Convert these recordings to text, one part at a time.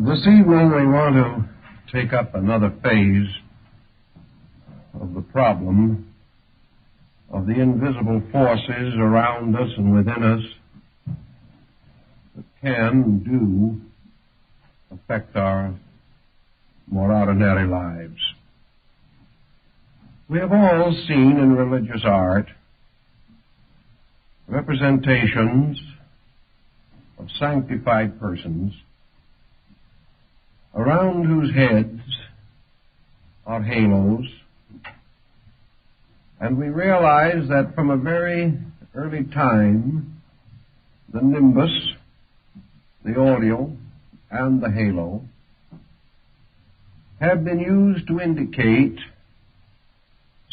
This evening we want to take up another phase of the problem of the invisible forces around us and within us that can and do affect our more ordinary lives. We have all seen in religious art representations of sanctified persons around whose heads are halos, and we realize that from a very early time, the nimbus, the aureole, and the halo have been used to indicate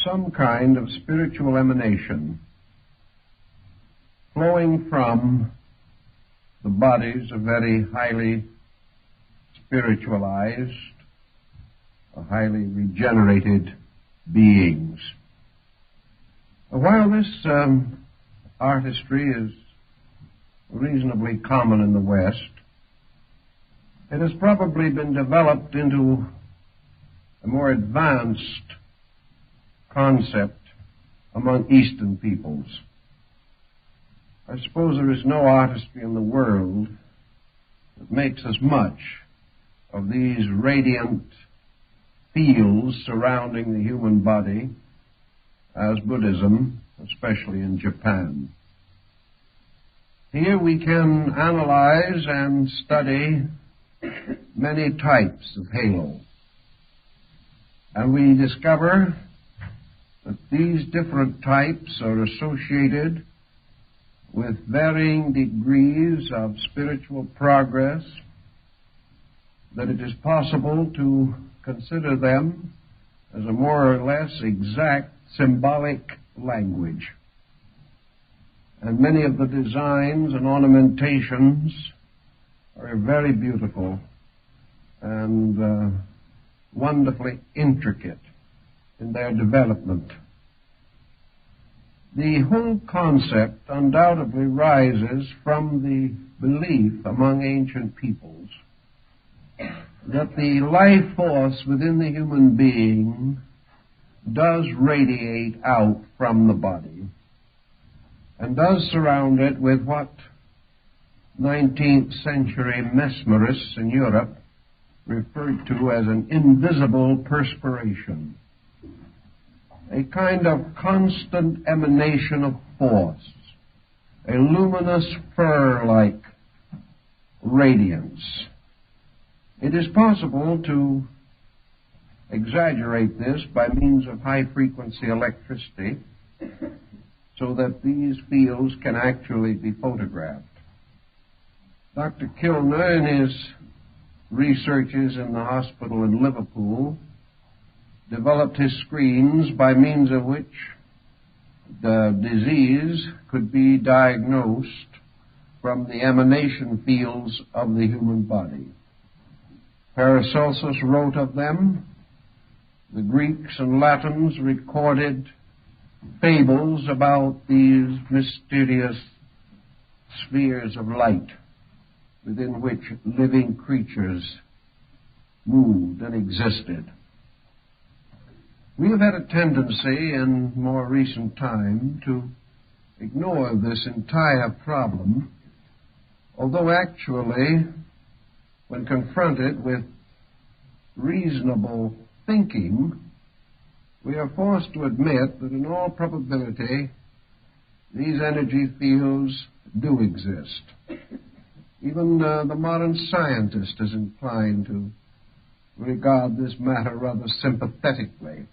some kind of spiritual emanation flowing from the bodies of very highly spiritualized, highly regenerated beings. While this artistry is reasonably common in the West, it has probably been developed into a more advanced concept among Eastern peoples. I suppose there is no artistry in the world that makes as much of these radiant fields surrounding the human body as Buddhism, especially in Japan. Here we can analyze and study many types of halo, and we discover that these different types are associated with varying degrees of spiritual progress, that it is possible to consider them as a more or less exact symbolic language. And many of the designs and ornamentations are very beautiful and wonderfully intricate in their development. The whole concept undoubtedly rises from the belief among ancient peoples that the life force within the human being does radiate out from the body and does surround it with what 19th century mesmerists in Europe referred to as an invisible perspiration, a kind of constant emanation of force, a luminous fur-like radiance. It is possible to exaggerate this by means of high-frequency electricity so that these fields can actually be photographed. Dr. Kilner, in his researches in the hospital in Liverpool, developed his screens by means of which the disease could be diagnosed from the emanation fields of the human body. Paracelsus wrote of them. The Greeks and Latins recorded fables about these mysterious spheres of light within which living creatures moved and existed. We have had a tendency in more recent time to ignore this entire problem, although actually, when confronted with reasonable thinking, we are forced to admit that in all probability these energy fields do exist. Even the modern scientist is inclined to regard this matter rather sympathetically.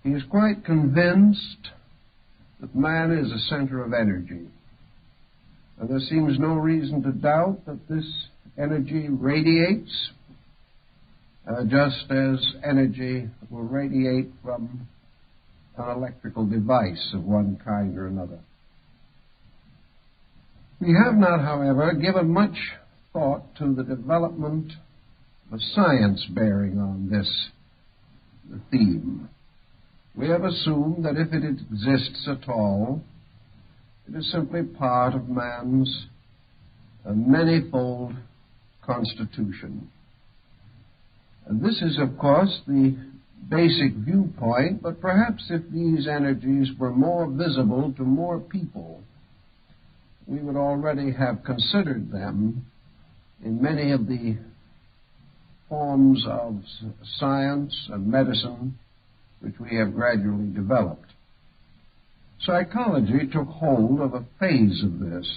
He is quite convinced that man is a center of energy, and there seems no reason to doubt that this energy radiates just as energy will radiate from an electrical device of one kind or another. We have not, however, given much thought to the development of science bearing on this theme. We have assumed that if it exists at all, it is simply part of man's manifold constitution. And this is, of course, the basic viewpoint, but perhaps if these energies were more visible to more people, we would already have considered them in many of the forms of science and medicine which we have gradually developed. Psychology took hold of a phase of this,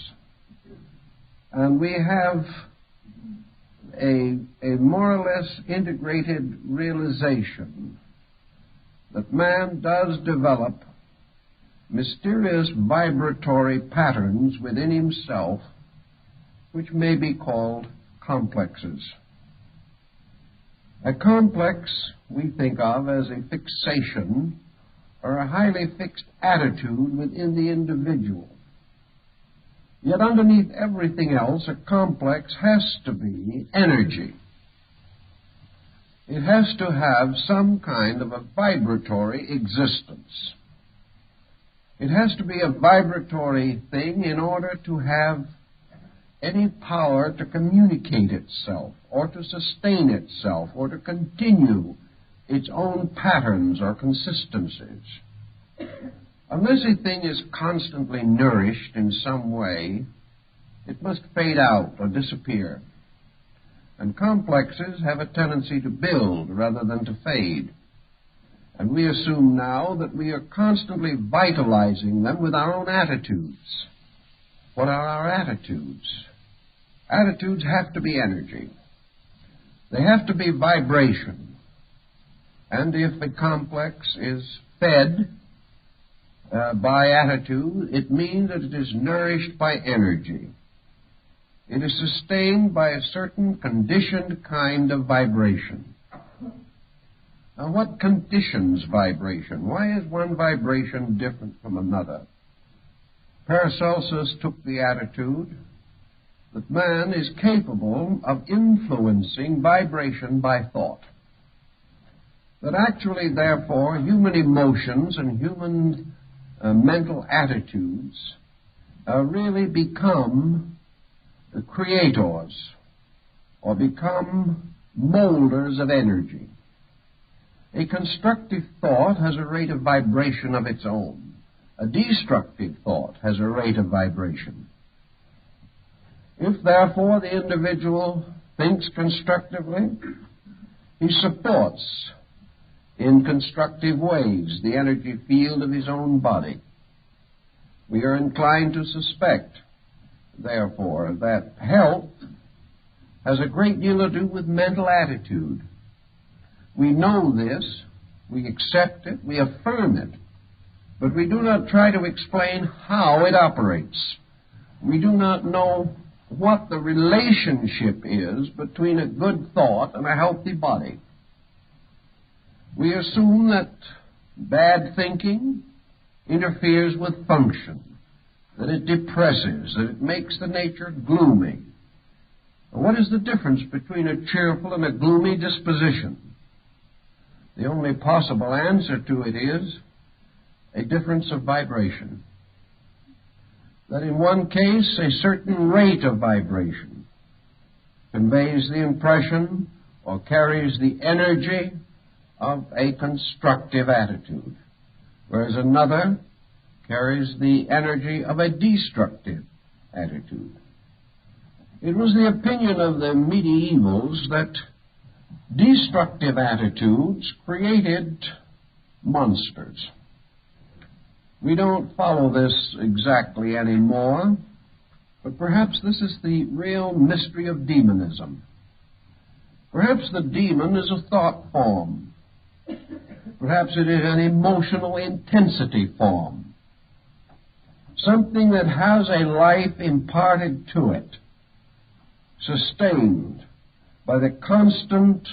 and we have a more or less integrated realization that man does develop mysterious vibratory patterns within himself which may be called complexes. A complex we think of as a fixation or a highly fixed attitude within the individual. Yet underneath everything else, a complex has to be energy. It has to have some kind of a vibratory existence. It has to be a vibratory thing in order to have any power to communicate itself, or to sustain itself, or to continue its own patterns or consistencies. Unless a thing is constantly nourished in some way, it must fade out or disappear. And complexes have a tendency to build rather than to fade. And we assume now that we are constantly vitalizing them with our own attitudes. What are our attitudes? Attitudes have to be energy. They have to be vibration. And if a complex is fed by attitude, it means that it is nourished by energy. It is sustained by a certain conditioned kind of vibration. Now, what conditions vibration? Why is one vibration different from another? Paracelsus took the attitude that man is capable of influencing vibration by thought. That actually, therefore, human emotions and human mental attitudes really become the creators or become molders of energy. A constructive thought has a rate of vibration of its own. A destructive thought has a rate of vibration. If, therefore, the individual thinks constructively, he supports in constructive ways the energy field of his own body. We are inclined to suspect, therefore, that health has a great deal to do with mental attitude. We know this, we accept it, we affirm it, but we do not try to explain how it operates. We do not know what the relationship is between a good thought and a healthy body. We assume that bad thinking interferes with function, that it depresses, that it makes the nature gloomy. What is the difference between a cheerful and a gloomy disposition? The only possible answer to it is a difference of vibration. That in one case, a certain rate of vibration conveys the impression or carries the energy of a constructive attitude, whereas another carries the energy of a destructive attitude. It was the opinion of the medievals that destructive attitudes created monsters. We don't follow this exactly anymore, but perhaps this is the real mystery of demonism. Perhaps the demon is a thought form. Perhaps it is an emotional intensity form. Something that has a life imparted to it, sustained by the constant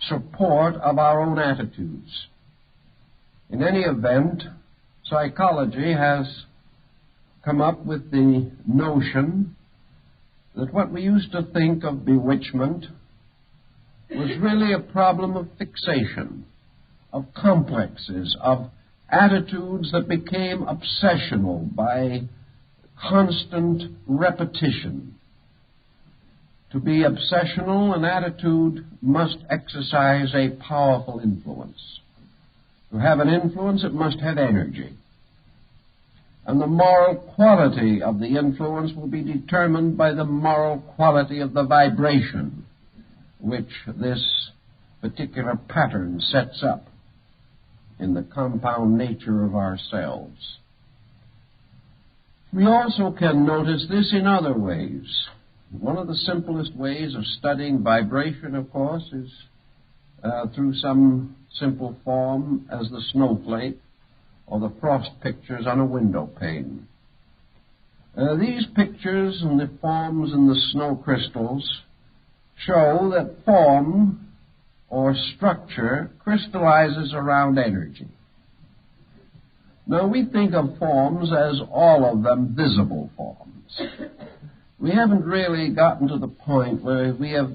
support of our own attitudes. In any event, psychology has come up with the notion that what we used to think of bewitchment was really a problem of fixation, of complexes, of attitudes that became obsessional by constant repetition. To be obsessional, an attitude must exercise a powerful influence. To have an influence, it must have energy. And the moral quality of the influence will be determined by the moral quality of the vibration which this particular pattern sets up in the compound nature of our selves. We also can notice this in other ways. One of the simplest ways of studying vibration, of course, is through some simple form as the snowflake or the frost pictures on a window pane. These pictures and the forms in the snow crystals show that form or structure crystallizes around energy. Now, we think of forms as all of them visible forms. We haven't really gotten to the point where we have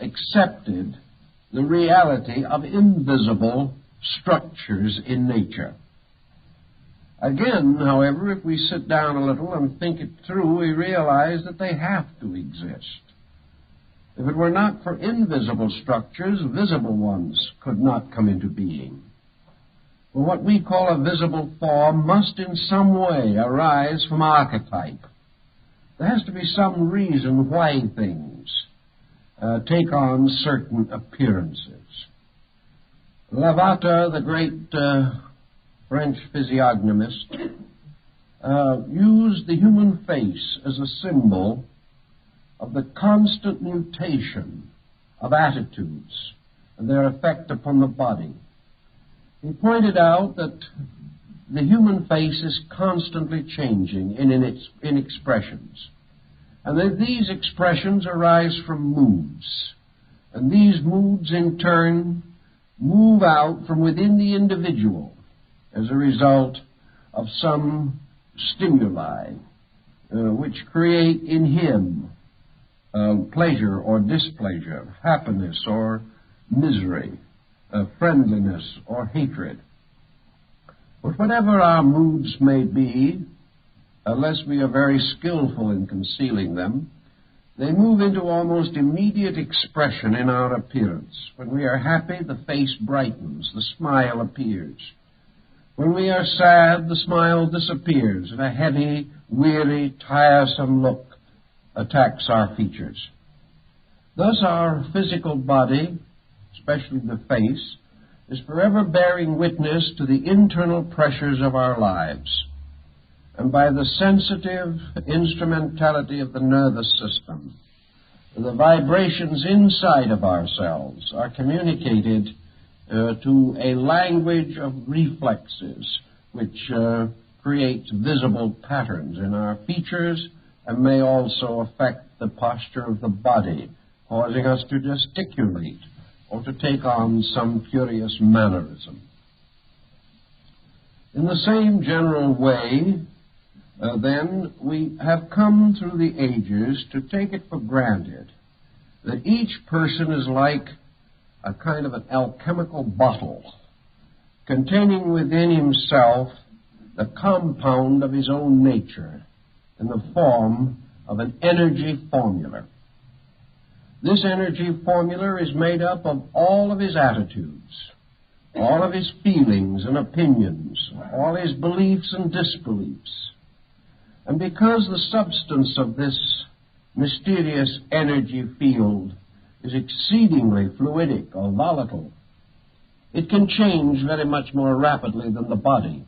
accepted the reality of invisible structures in nature. Again, however, if we sit down a little and think it through, we realize that they have to exist. If it were not for invisible structures, visible ones could not come into being. For what we call a visible form must in some way arise from archetype. There has to be some reason why things take on certain appearances. Lavater, the great French physiognomist, used the human face as a symbol of the constant mutation of attitudes and their effect upon the body. He pointed out that the human face is constantly changing in expressions, and that these expressions arise from moods, and these moods in turn move out from within the individual as a result of some stimuli which create in him pleasure or displeasure, happiness or misery, friendliness or hatred. But whatever our moods may be, unless we are very skillful in concealing them, they move into almost immediate expression in our appearance. When we are happy, the face brightens, the smile appears. When we are sad, the smile disappears, and a heavy, weary, tiresome look attacks our features. Thus our physical body, especially the face, is forever bearing witness to the internal pressures of our lives. And by the sensitive instrumentality of the nervous system, the vibrations inside of ourselves are communicated to a language of reflexes which creates visible patterns in our features and may also affect the posture of the body, causing us to gesticulate or to take on some curious mannerism. In the same general way, then, we have come through the ages to take it for granted that each person is like a kind of an alchemical bottle containing within himself the compound of his own nature in the form of an energy formula. This energy formula is made up of all of his attitudes, all of his feelings and opinions, all his beliefs and disbeliefs. And because the substance of this mysterious energy field is exceedingly fluidic or volatile, it can change very much more rapidly than the body.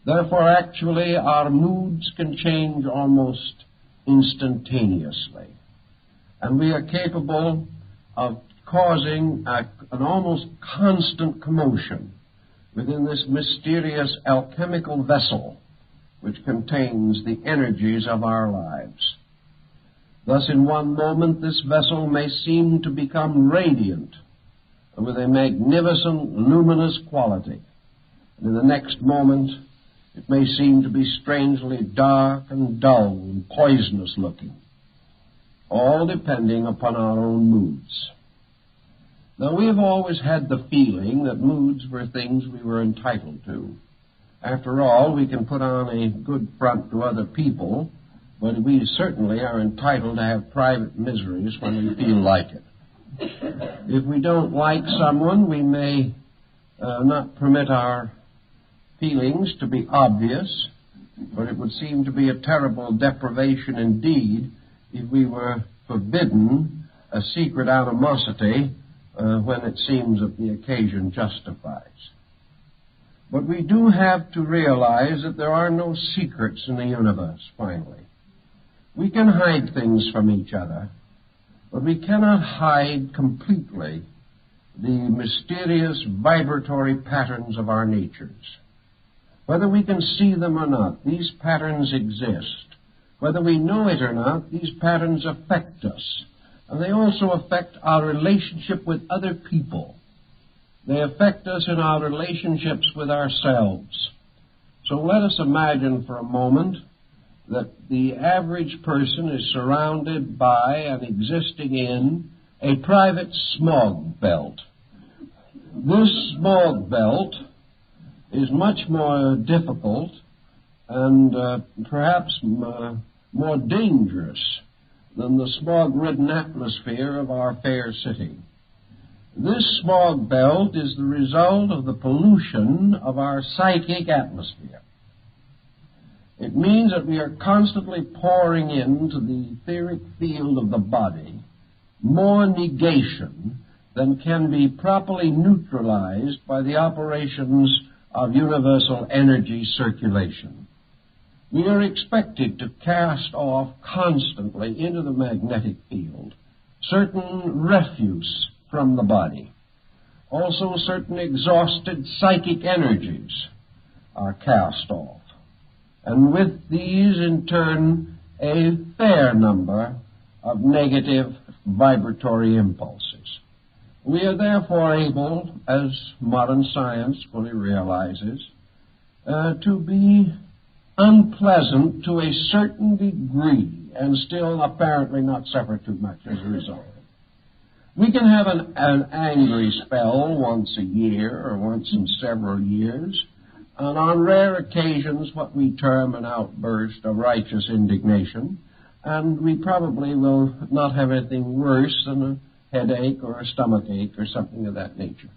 Therefore, actually, our moods can change almost instantaneously. And we are capable of causing an almost constant commotion within this mysterious alchemical vessel which contains the energies of our lives. Thus, in one moment, this vessel may seem to become radiant with a magnificent, luminous quality. And in the next moment, it may seem to be strangely dark and dull and poisonous looking, all depending upon our own moods. Now, we have always had the feeling that moods were things we were entitled to. After all, we can put on a good front to other people, but we certainly are entitled to have private miseries when we feel like it. If we don't like someone, we may not permit our feelings to be obvious, but it would seem to be a terrible deprivation indeed if we were forbidden a secret animosity when it seems that the occasion justifies. But we do have to realize that there are no secrets in the universe, finally. We can hide things from each other, but we cannot hide completely the mysterious vibratory patterns of our natures. Whether we can see them or not, these patterns exist. Whether we know it or not, these patterns affect us. And they also affect our relationship with other people. They affect us in our relationships with ourselves. So let us imagine for a moment that the average person is surrounded by and existing in a private smog belt. This smog belt is much more difficult and perhaps more dangerous than the smog-ridden atmosphere of our fair city. This smog belt is the result of the pollution of our psychic atmosphere. It means that we are constantly pouring into the etheric field of the body more negation than can be properly neutralized by the operations of universal energy circulation. We are expected to cast off constantly into the magnetic field certain refuse from the body. Also, certain exhausted psychic energies are cast off. And with these, in turn, a fair number of negative vibratory impulses. We are therefore able, as modern science fully realizes, to be unpleasant to a certain degree and still apparently not suffer too much as a result. We can have an angry spell once a year or once in several years, and on rare occasions what we term an outburst of righteous indignation, and we probably will not have anything worse than a headache or a stomachache or something of that nature.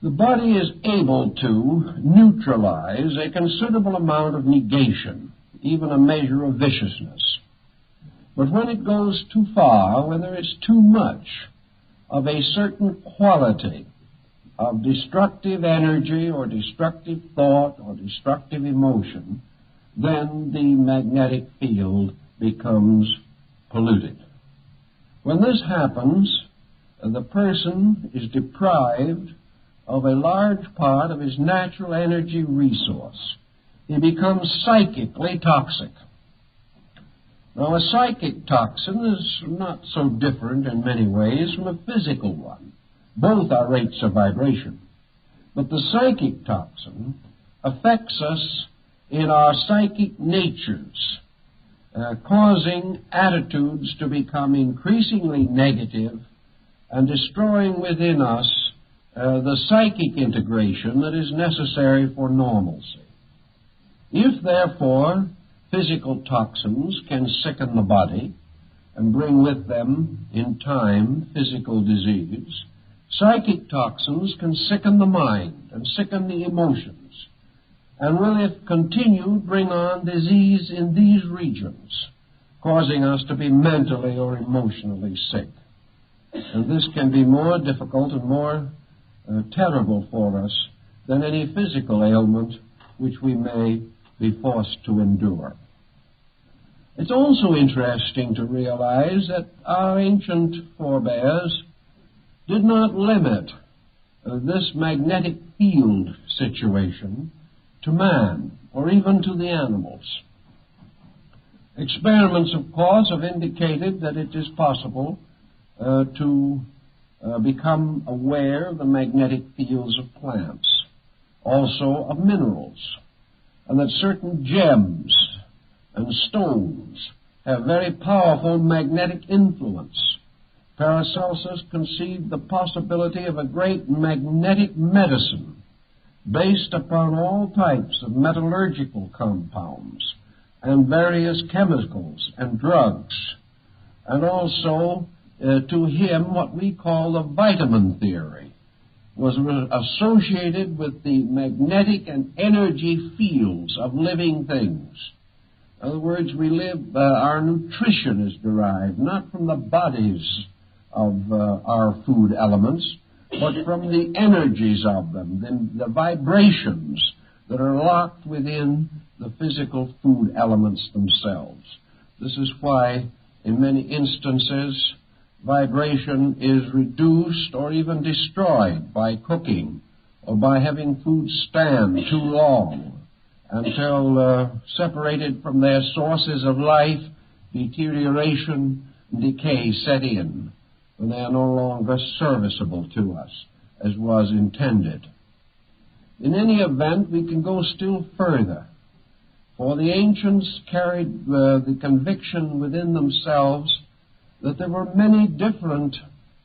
The body is able to neutralize a considerable amount of negation, even a measure of viciousness. But when it goes too far, when there is too much of a certain quality of destructive energy or destructive thought or destructive emotion, then the magnetic field becomes polluted. When this happens, the person is deprived of a large part of his natural energy resource. He becomes psychically toxic. Now, a psychic toxin is not so different in many ways from a physical one. Both are rates of vibration. But the psychic toxin affects us in our psychic natures, causing attitudes to become increasingly negative and destroying within us the psychic integration that is necessary for normalcy. If, therefore, physical toxins can sicken the body and bring with them, in time, physical disease, psychic toxins can sicken the mind and sicken the emotions, and will, if continued, bring on disease in these regions, causing us to be mentally or emotionally sick. And this can be more difficult and more terrible for us than any physical ailment which we may be forced to endure. It's also interesting to realize that our ancient forebears did not limit this magnetic field situation to man or even to the animals. Experiments, of course, have indicated that it is possible to become aware of the magnetic fields of plants, also of minerals, and that certain gems and stones have very powerful magnetic influence. Paracelsus conceived the possibility of a great magnetic medicine based upon all types of metallurgical compounds and various chemicals and drugs, and also to him what we call the vitamin theory was associated with the magnetic and energy fields of living things. In other words, our nutrition is derived not from the bodies of our food elements, but from the energies of them, the vibrations that are locked within the physical food elements themselves. This is why, in many instances, vibration is reduced or even destroyed by cooking or by having food stand too long until separated from their sources of life, deterioration and decay set in, when they are no longer serviceable to us as was intended. In any event, we can go still further, for the ancients carried the conviction within themselves that there were many different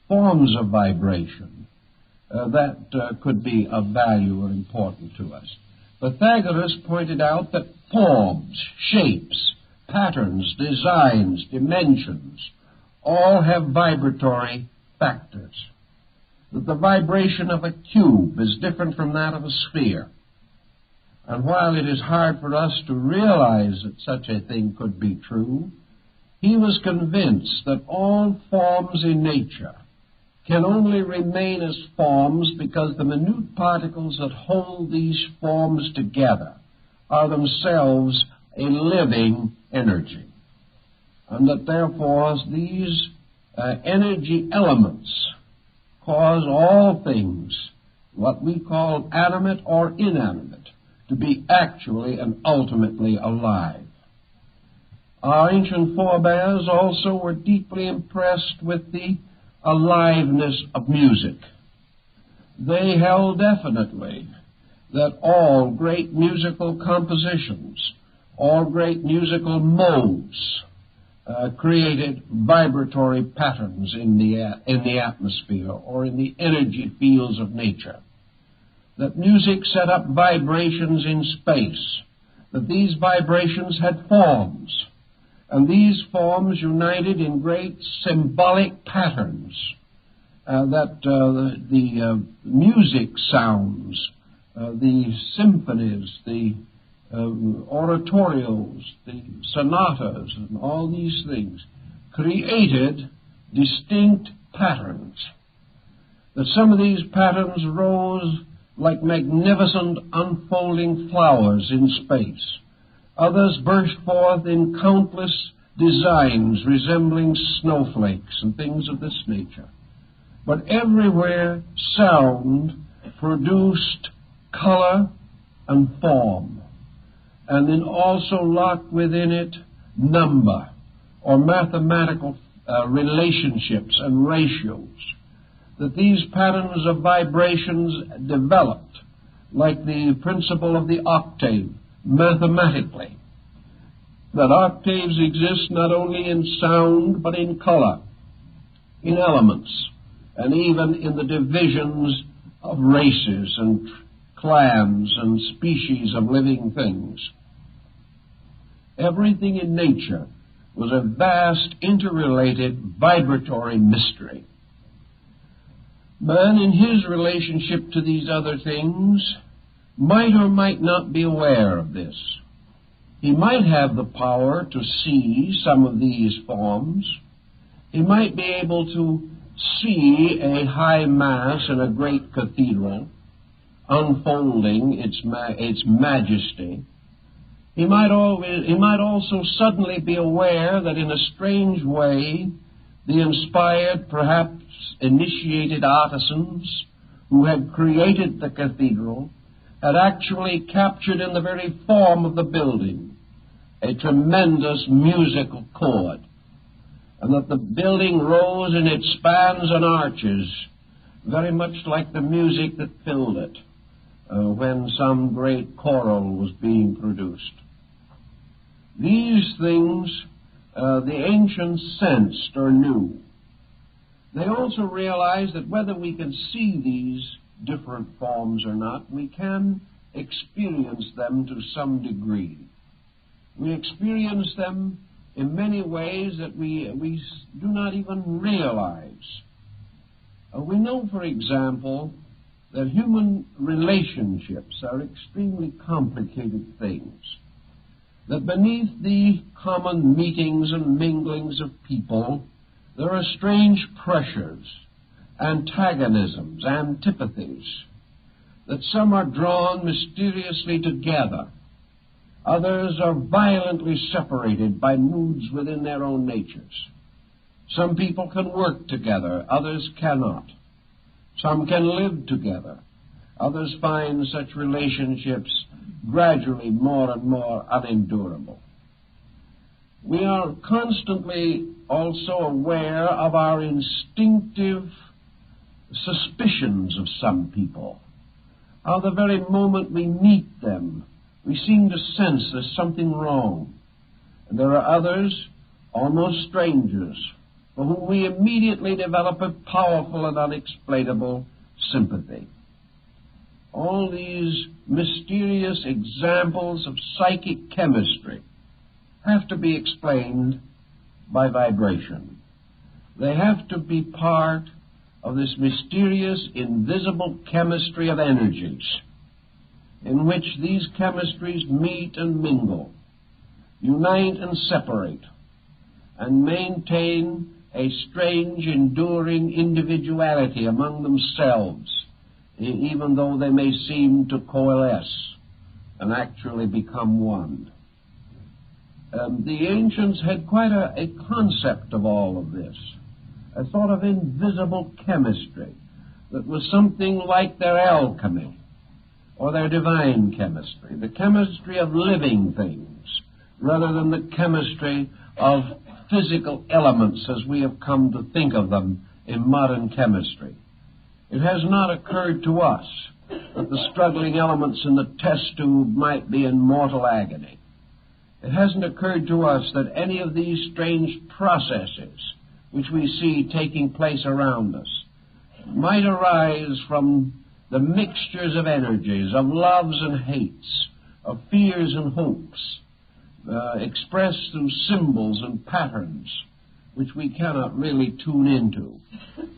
forms of vibration that could be of value or important to us. Pythagoras pointed out that forms, shapes, patterns, designs, dimensions, all have vibratory factors. That the vibration of a cube is different from that of a sphere. And while it is hard for us to realize that such a thing could be true, he was convinced that all forms in nature can only remain as forms because the minute particles that hold these forms together are themselves a living energy. And that therefore these energy elements cause all things, what we call animate or inanimate, to be actually and ultimately alive. Our ancient forebears also were deeply impressed with the aliveness of music. They held definitely that all great musical compositions, all great musical modes, created vibratory patterns in the atmosphere or in the energy fields of nature. That music set up vibrations in space, that these vibrations had forms, and these forms united in great symbolic patterns, that the music sounds, the symphonies, the oratorios, the sonatas, and all these things created distinct patterns. That some of these patterns rose like magnificent unfolding flowers in space. Others burst forth in countless designs resembling snowflakes and things of this nature. But everywhere sound produced color and form, and then also locked within it number or mathematical relationships and ratios. That these patterns of vibrations developed like the principle of the octave mathematically. That octaves exist not only in sound but in color, in elements, and even in the divisions of races and clans and species of living things. Everything in nature was a vast, interrelated, vibratory mystery. Man, in his relationship to these other things, might or might not be aware of this. He might have the power to see some of these forms. He might be able to see a high mass in a great cathedral unfolding its majesty. He might also suddenly be aware that in a strange way the inspired, perhaps initiated artisans who had created the cathedral had actually captured in the very form of the building a tremendous musical chord, and that the building rose in its spans and arches very much like the music that filled it when some great choral was being produced. These things the ancients sensed or knew. They also realized that whether we can see these different forms or not, we can experience them to some degree. We experience them in many ways that we do not even realize. We know, for example, that human relationships are extremely complicated things, that beneath the common meetings and minglings of people, there are strange pressures, antagonisms, antipathies, that some are drawn mysteriously together, others are violently separated by moods within their own natures. Some people can work together, others cannot. Some can live together. Others find such relationships gradually more and more unendurable. We are constantly also aware of our instinctive suspicions of some people. How the very moment we meet them, we seem to sense there's something wrong. And there are others, almost strangers, for whom we immediately develop a powerful and unexplainable sympathy. All these mysterious examples of psychic chemistry have to be explained by vibration. They have to be part of this mysterious, invisible chemistry of energies, in which these chemistries meet and mingle, unite and separate, and maintain a strange, enduring individuality among themselves, even though they may seem to coalesce and actually become one. The ancients had quite a concept of all of this, a sort of invisible chemistry that was something like their alchemy or their divine chemistry, the chemistry of living things, rather than the chemistry of physical elements as we have come to think of them in modern chemistry. It has not occurred to us that the struggling elements in the test tube might be in mortal agony. It hasn't occurred to us that any of these strange processes which we see taking place around us might arise from the mixtures of energies, of loves and hates, of fears and hopes, expressed through symbols and patterns which we cannot really tune into.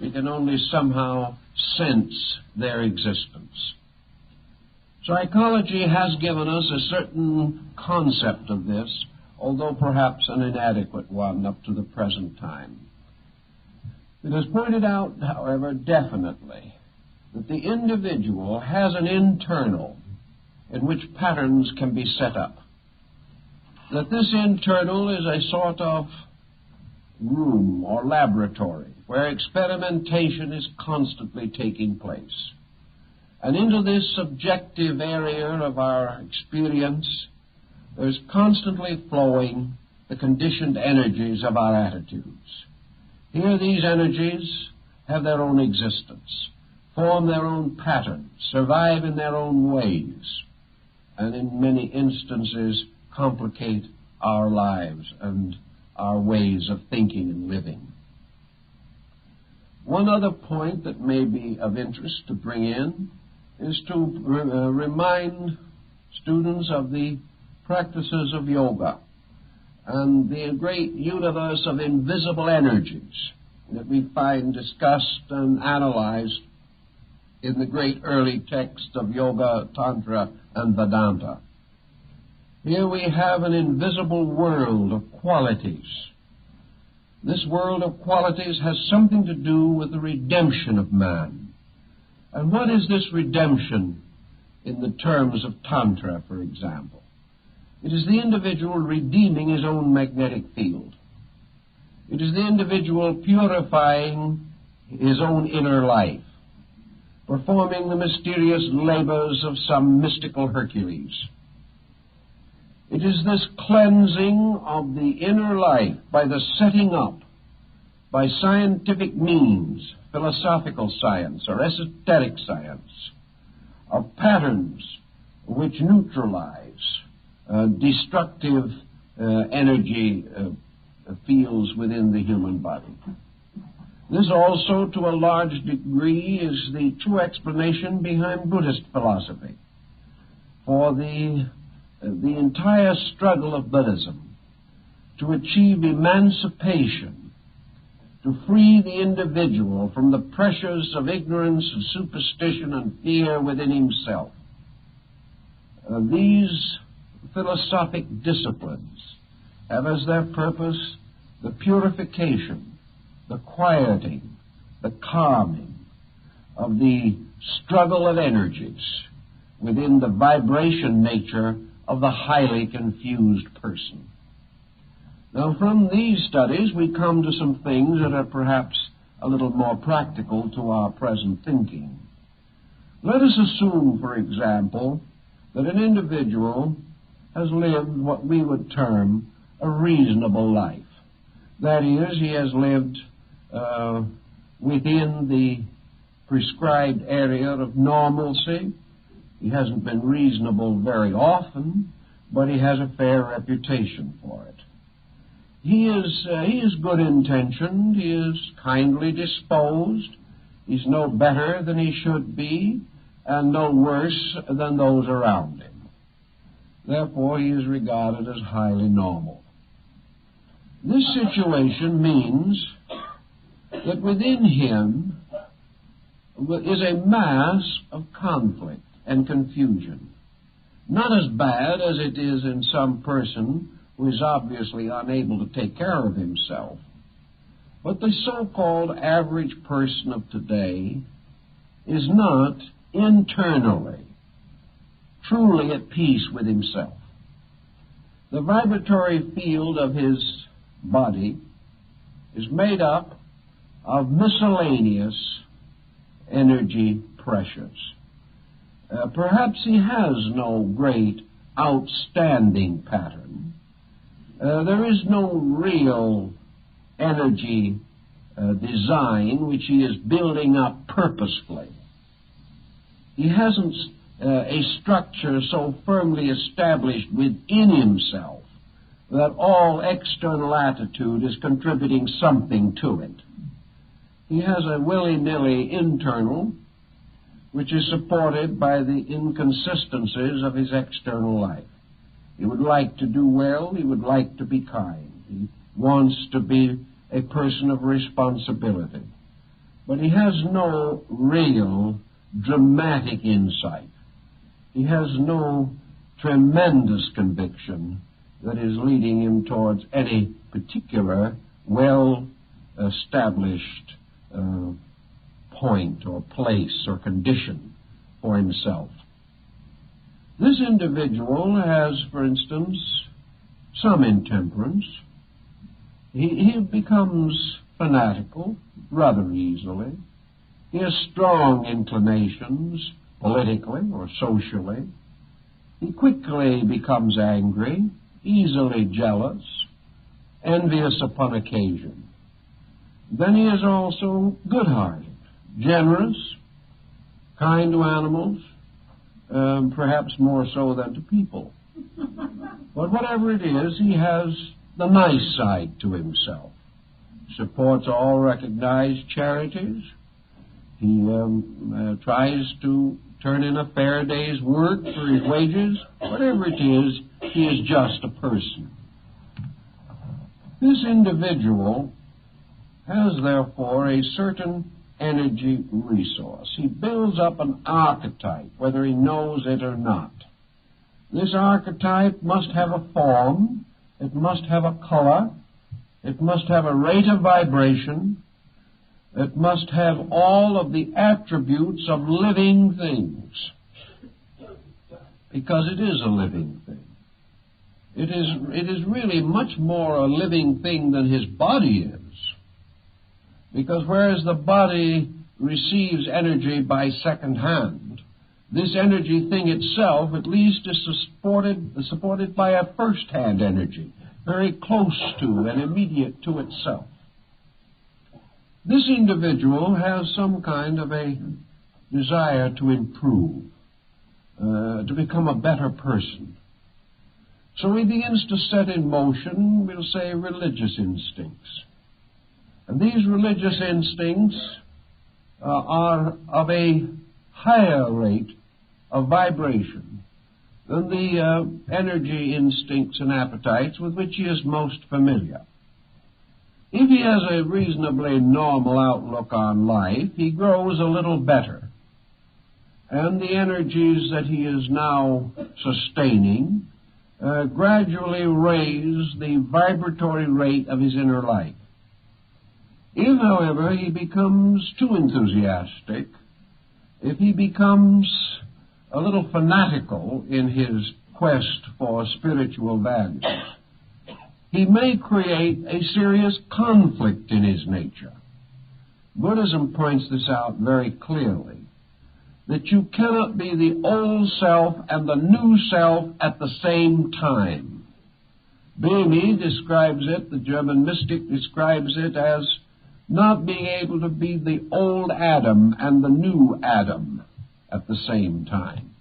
We can only somehow sense their existence. Psychology has given us a certain concept of this, although perhaps an inadequate one up to the present time. It has pointed out, however, definitely that the individual has an internal in which patterns can be set up. That this internal is a sort of room or laboratory where experimentation is constantly taking place. And into this subjective area of our experience, there's constantly flowing the conditioned energies of our attitudes. Here these energies have their own existence, form their own patterns, survive in their own ways, and in many instances complicate our lives and our ways of thinking and living. One other point that may be of interest to bring in is to remind students of the practices of yoga and the great universe of invisible energies that we find discussed and analyzed in the great early texts of Yoga, Tantra, and Vedanta. Here we have an invisible world of qualities. This world of qualities has something to do with the redemption of man. And what is this redemption in the terms of Tantra, for example? It is the individual redeeming his own magnetic field. It is the individual purifying his own inner life, performing the mysterious labors of some mystical Hercules. It is this cleansing of the inner life by the setting up, by scientific means, philosophical science or esoteric science, of patterns which neutralize destructive energy fields within the human body. This also, to a large degree, is the true explanation behind Buddhist philosophy. For the the entire struggle of Buddhism to achieve emancipation, to free the individual from the pressures of ignorance and superstition and fear within himself. These philosophic disciplines have as their purpose the purification, the quieting, the calming of the struggle of energies within the vibration nature of the highly confused person. Now, from these studies, we come to some things that are perhaps a little more practical to our present thinking. Let us assume, for example, that an individual has lived what we would term a reasonable life. That is, he has lived within the prescribed area of normalcy. He hasn't been reasonable very often, but he has a fair reputation for it. He is good intentioned, he is kindly disposed, he's no better than he should be, and no worse than those around him. Therefore, he is regarded as highly normal. This situation means that within him is a mass of conflict and confusion. Not as bad as it is in some person who is obviously unable to take care of himself. But the so-called average person of today is not internally truly at peace with himself. The vibratory field of his body is made up of miscellaneous energy pressures. Perhaps he has no great outstanding pattern. There is no real energy design which he is building up purposefully. He hasn't a structure so firmly established within himself that all external attitude is contributing something to it. He has a willy-nilly internal, which is supported by the inconsistencies of his external life. He would like to do well, he would like to be kind, he wants to be a person of responsibility. But he has no real dramatic insight. He has no tremendous conviction that is leading him towards any particular well-established point or place or condition for himself. This individual has, for instance, some intemperance. He becomes fanatical rather easily. He has strong inclinations politically or socially. He quickly becomes angry, easily jealous, envious upon occasion. Then he is also good-hearted, generous, kind to animals, perhaps more so than to people. But whatever it is, he has the nice side to himself. Supports all recognized charities. He tries to turn in a fair day's work for his wages. Whatever it is, he is just a person. This individual has, therefore, a certain energy resource. He builds up an archetype, whether he knows it or not. This archetype must have a form, it must have a color, it must have a rate of vibration, it must have all of the attributes of living things, because it is a living thing. It is really much more a living thing than his body is. Because whereas the body receives energy by second hand, this energy thing itself at least is supported by a first-hand energy, very close to and immediate to itself. This individual has some kind of a desire to improve, to become a better person. So he begins to set in motion, we'll say, religious instincts. And these religious instincts are of a higher rate of vibration than the energy instincts and appetites with which he is most familiar. If he has a reasonably normal outlook on life, he grows a little better, and the energies that he is now sustaining gradually raise the vibratory rate of his inner life. If, however, he becomes too enthusiastic, if he becomes a little fanatical in his quest for spiritual values, he may create a serious conflict in his nature. Buddhism points this out very clearly, that you cannot be the old self and the new self at the same time. Bhimi describes it, the German mystic describes it as not being able to be the old Adam and the new Adam at the same time.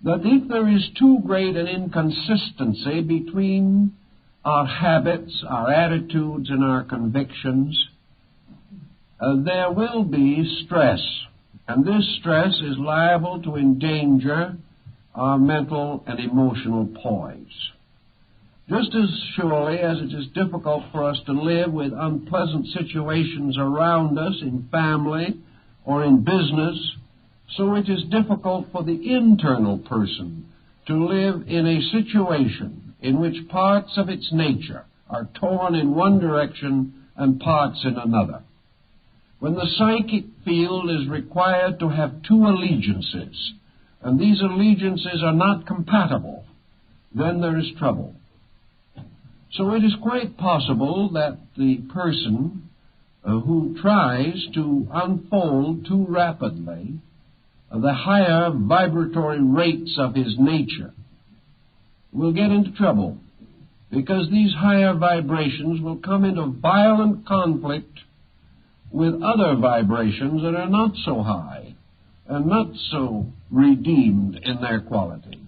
That if there is too great an inconsistency between our habits, our attitudes, and our convictions, there will be stress. And this stress is liable to endanger our mental and emotional poise. Just as surely as it is difficult for us to live with unpleasant situations around us in family or in business, so it is difficult for the internal person to live in a situation in which parts of its nature are torn in one direction and parts in another. When the psychic field is required to have two allegiances, and these allegiances are not compatible, then there is trouble. So it is quite possible that the person who tries to unfold too rapidly the higher vibratory rates of his nature will get into trouble, because these higher vibrations will come into violent conflict with other vibrations that are not so high and not so redeemed in their quality.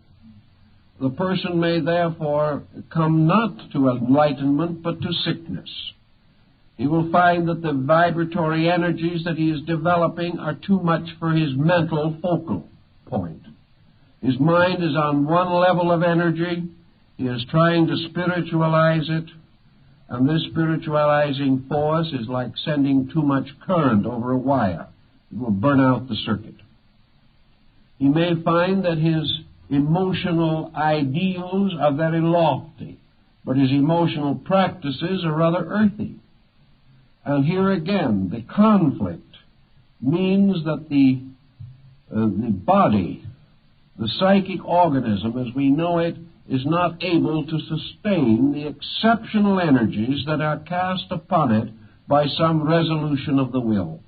The person may therefore come not to enlightenment but to sickness. He will find that the vibratory energies that he is developing are too much for his mental focal point. His mind is on one level of energy. He is trying to spiritualize it, and this spiritualizing force is like sending too much current over a wire. It will burn out the circuit. He may find that his emotional ideals are very lofty, but his emotional practices are rather earthy. And here again, the conflict means that the body, the psychic organism as we know it, is not able to sustain the exceptional energies that are cast upon it by some resolution of the will.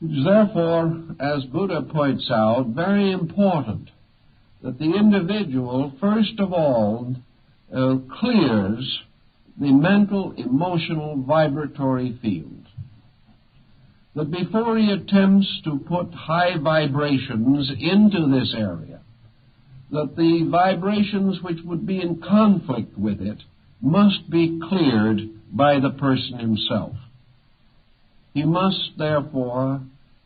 It is therefore, as Buddha points out, very important that the individual, first of all, clears the mental, emotional, vibratory field. That before he attempts to put high vibrations into this area, that the vibrations which would be in conflict with it must be cleared by the person himself. He must, therefore,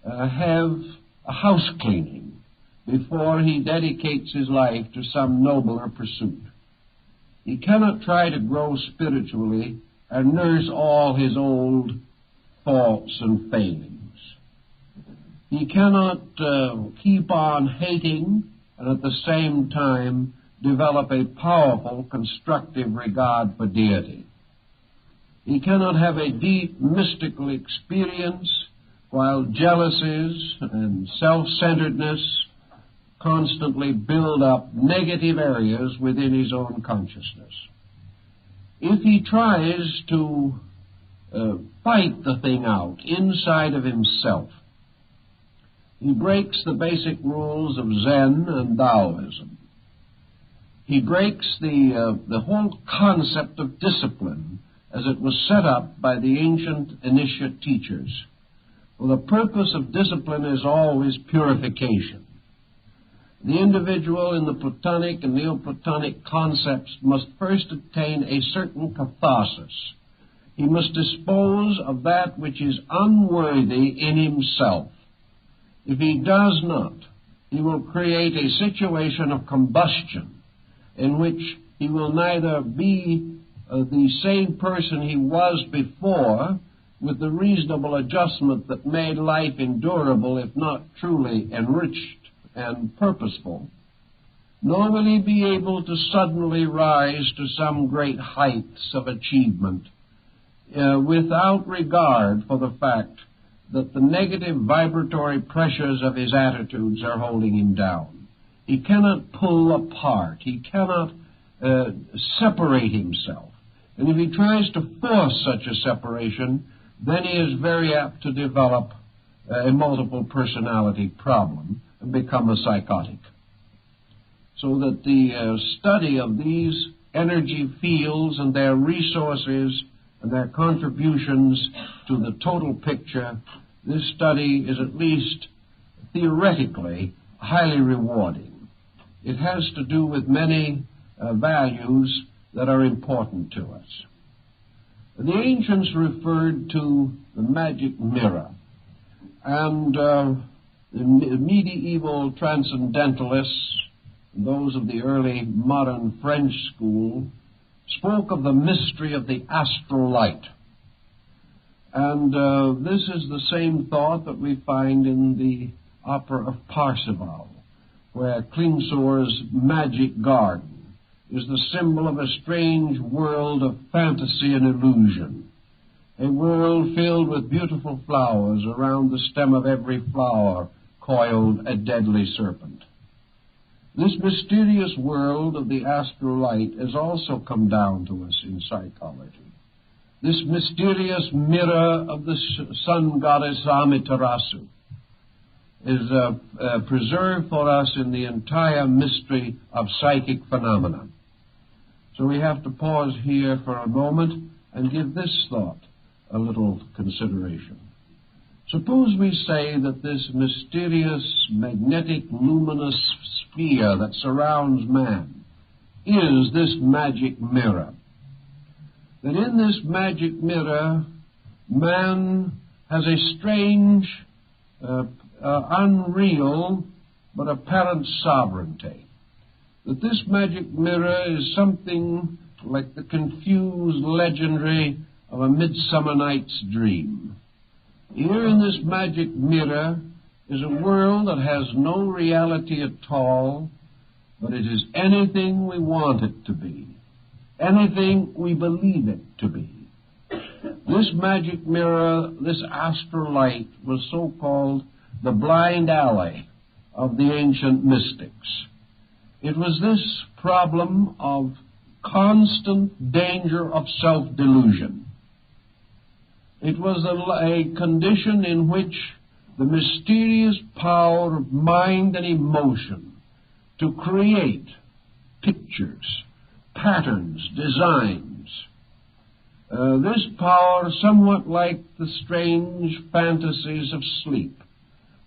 have a house cleaning before he dedicates his life to some nobler pursuit. He cannot try to grow spiritually and nurse all his old faults and failings. He cannot keep on hating and at the same time develop a powerful, constructive regard for deity. He cannot have a deep mystical experience while jealousies and self-centeredness constantly build up negative areas within his own consciousness. If he tries to fight the thing out inside of himself, he breaks the basic rules of Zen and Taoism. He breaks the whole concept of discipline as it was set up by the ancient initiate teachers. Well, the purpose of discipline is always purification. The individual in the Platonic and Neoplatonic concepts must first attain a certain catharsis. He must dispose of that which is unworthy in himself. If he does not, he will create a situation of combustion in which he will neither be the same person he was before, with the reasonable adjustment that made life endurable, if not truly enriched and purposeful, nor will he be able to suddenly rise to some great heights of achievement without regard for the fact that the negative vibratory pressures of his attitudes are holding him down. He cannot pull apart. He cannot separate himself. And if he tries to force such a separation, then he is very apt to develop a multiple personality problem and become a psychotic. So that the study of these energy fields and their resources and their contributions to the total picture, this study is at least theoretically highly rewarding. It has to do with many values that are important to us. The ancients referred to the magic mirror, and the medieval transcendentalists, those of the early modern French school, spoke of the mystery of the astral light. And this is the same thought that we find in the opera of Parsifal, where Klingsor's magic garden is the symbol of a strange world of fantasy and illusion, a world filled with beautiful flowers, around the stem of every flower coiled a deadly serpent. This mysterious world of the astral light has also come down to us in psychology. This mysterious mirror of the sun goddess Amaterasu is preserved for us in the entire mystery of psychic phenomena. So we have to pause here for a moment and give this thought a little consideration. Suppose we say that this mysterious, magnetic, luminous sphere that surrounds man is this magic mirror. That in this magic mirror, man has a strange, unreal, but apparent sovereignty. That this magic mirror is something like the confused legendary of a Midsummer Night's Dream. Here in this magic mirror is a world that has no reality at all, but it is anything we want it to be, anything we believe it to be. This magic mirror, this astral light, was so-called the blind alley of the ancient mystics. It was this problem of constant danger of self-delusion. It was a condition in which the mysterious power of mind and emotion to create pictures, patterns, designs, this power, somewhat like the strange fantasies of sleep,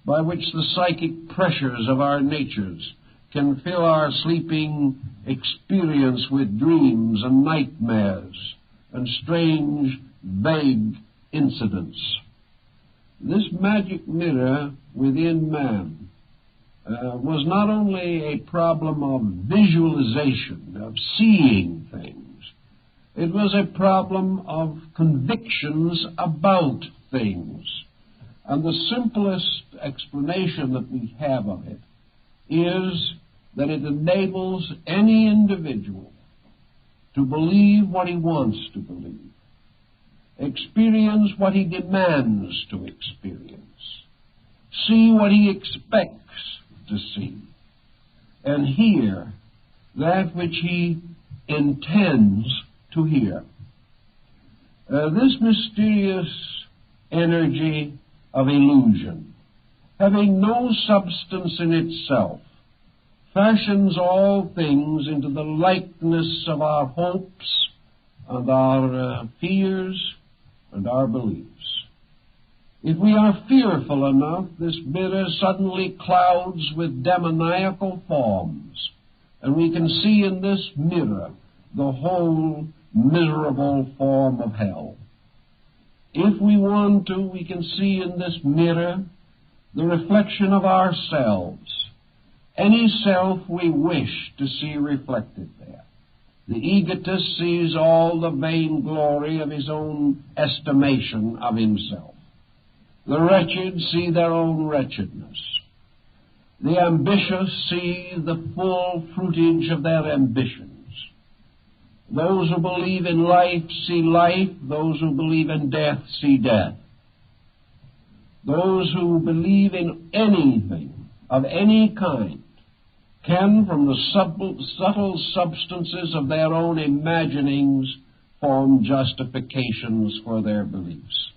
by which the psychic pressures of our natures can fill our sleeping experience with dreams and nightmares and strange, vague incidents. This magic mirror within man was not only a problem of visualization, of seeing things. It was a problem of convictions about things. And the simplest explanation that we have of it is that it enables any individual to believe what he wants to believe, experience what he demands to experience, see what he expects to see, and hear that which he intends to hear. This mysterious energy of illusion, having no substance in itself, fashions all things into the likeness of our hopes and our fears and our beliefs. If we are fearful enough, this mirror suddenly clouds with demoniacal forms, and we can see in this mirror the whole miserable form of hell. If we want to, we can see in this mirror the reflection of ourselves, any self we wish to see reflected there. The egotist sees all the vain glory of his own estimation of himself. The wretched see their own wretchedness. The ambitious see the full fruitage of their ambitions. Those who believe in life see life. Those who believe in death see death. Those who believe in anything of any kind can, from the subtle substances of their own imaginings, form justifications for their beliefs.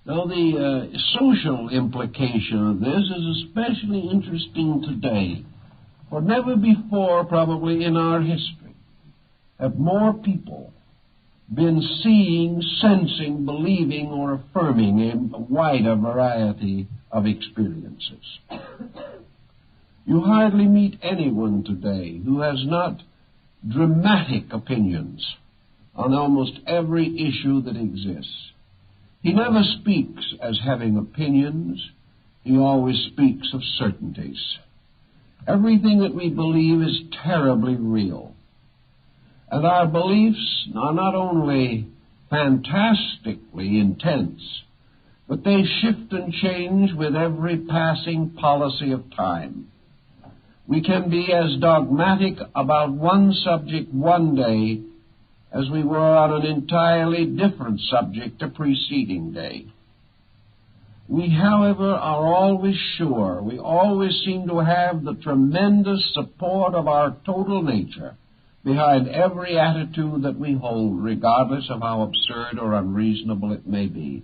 Now, the social implication of this is especially interesting today, for never before, probably in our history, have more people been seeing, sensing, believing, or affirming a wider variety of experiences. You hardly meet anyone today who has not dramatic opinions on almost every issue that exists. He never speaks as having opinions. He always speaks of certainties. Everything that we believe is terribly real. And our beliefs are not only fantastically intense, but they shift and change with every passing policy of time. We can be as dogmatic about one subject one day as we were on an entirely different subject a preceding day. We, however, are always sure, we always seem to have the tremendous support of our total nature behind every attitude that we hold, regardless of how absurd or unreasonable it may be.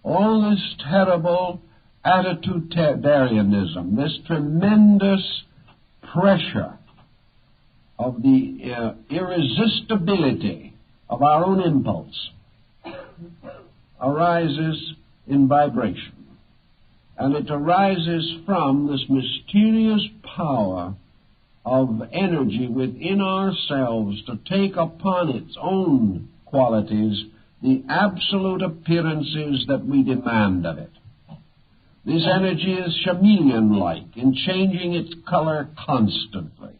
All this terrible attitudinarianism, this tremendous pressure of the irresistibility of our own impulse arises in vibration. And it arises from this mysterious power of energy within ourselves to take upon its own qualities the absolute appearances that we demand of it. This energy is chameleon-like in changing its color constantly.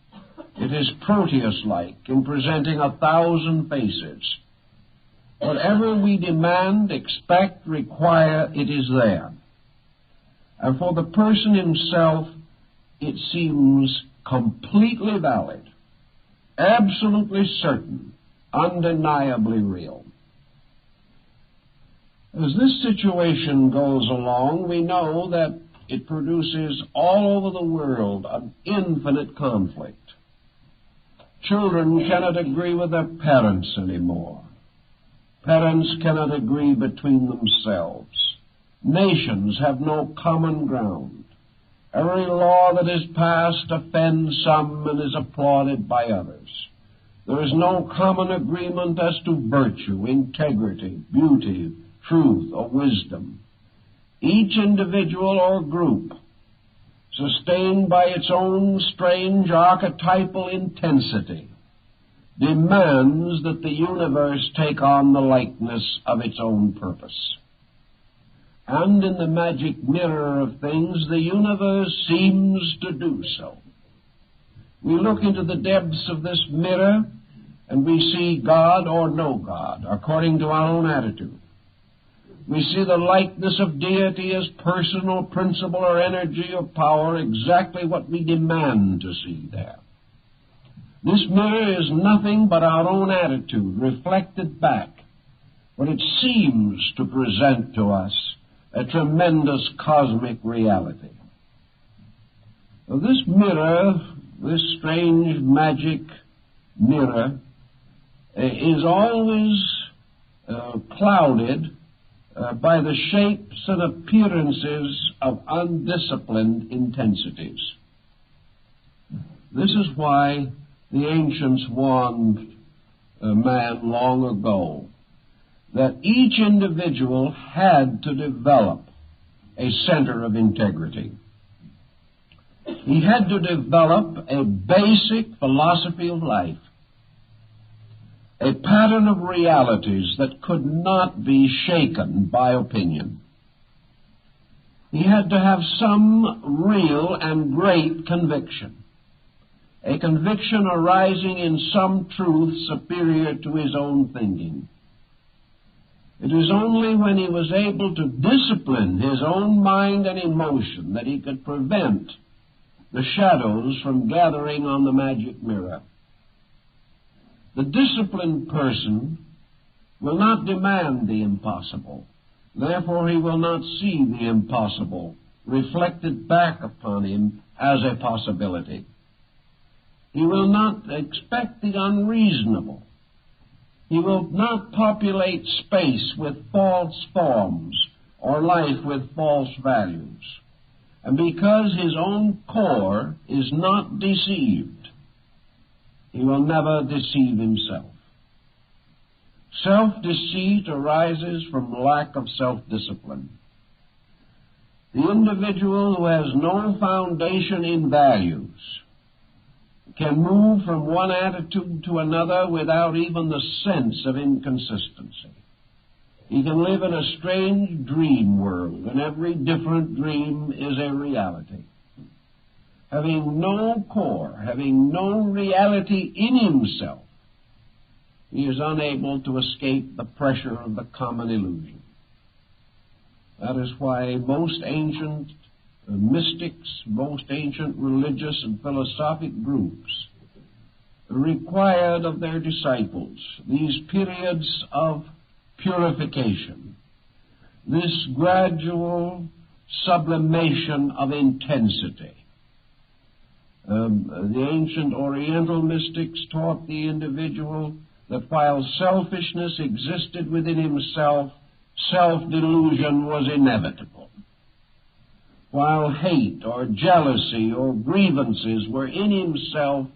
It is Proteus-like in presenting 1,000 faces. Whatever we demand, expect, require, it is there. And for the person himself, it seems completely valid, absolutely certain, undeniably real. As this situation goes along, we know that it produces all over the world an infinite conflict. Children cannot agree with their parents anymore. Parents cannot agree between themselves. Nations have no common ground. Every law that is passed offends some and is applauded by others. There is no common agreement as to virtue, integrity, beauty, truth, or wisdom. Each individual or group, sustained by its own strange archetypal intensity, demands that the universe take on the likeness of its own purpose. And in the magic mirror of things, the universe seems to do so. We look into the depths of this mirror, and we see God or no God, according to our own attitude. We see the likeness of deity as personal, principle, or energy or power, exactly what we demand to see there. This mirror is nothing but our own attitude reflected back, but it seems to present to us a tremendous cosmic reality. Now, this mirror, this strange magic mirror, is always clouded by the shapes and appearances of undisciplined intensities. This is why the ancients warned man long ago that each individual had to develop a center of integrity. He had to develop a basic philosophy of life, a pattern of realities that could not be shaken by opinion. He had to have some real and great conviction, a conviction arising in some truth superior to his own thinking. It was only when he was able to discipline his own mind and emotion that he could prevent the shadows from gathering on the magic mirror. The disciplined person will not demand the impossible. Therefore, he will not see the impossible reflected back upon him as a possibility. He will not expect the unreasonable. He will not populate space with false forms or life with false values. And because his own core is not deceived, he will never deceive himself. Self-deceit arises from lack of self-discipline. The individual who has no foundation in values can move from one attitude to another without even the sense of inconsistency. He can live in a strange dream world, and every different dream is a reality. Having no core, having no reality in himself, he is unable to escape the pressure of the common illusion. That is why most ancient mystics, most ancient religious and philosophic groups required of their disciples these periods of purification, this gradual sublimation of intensity. The ancient Oriental mystics taught the individual that while selfishness existed within himself, self-delusion was inevitable. While hate or jealousy or grievances were in himself,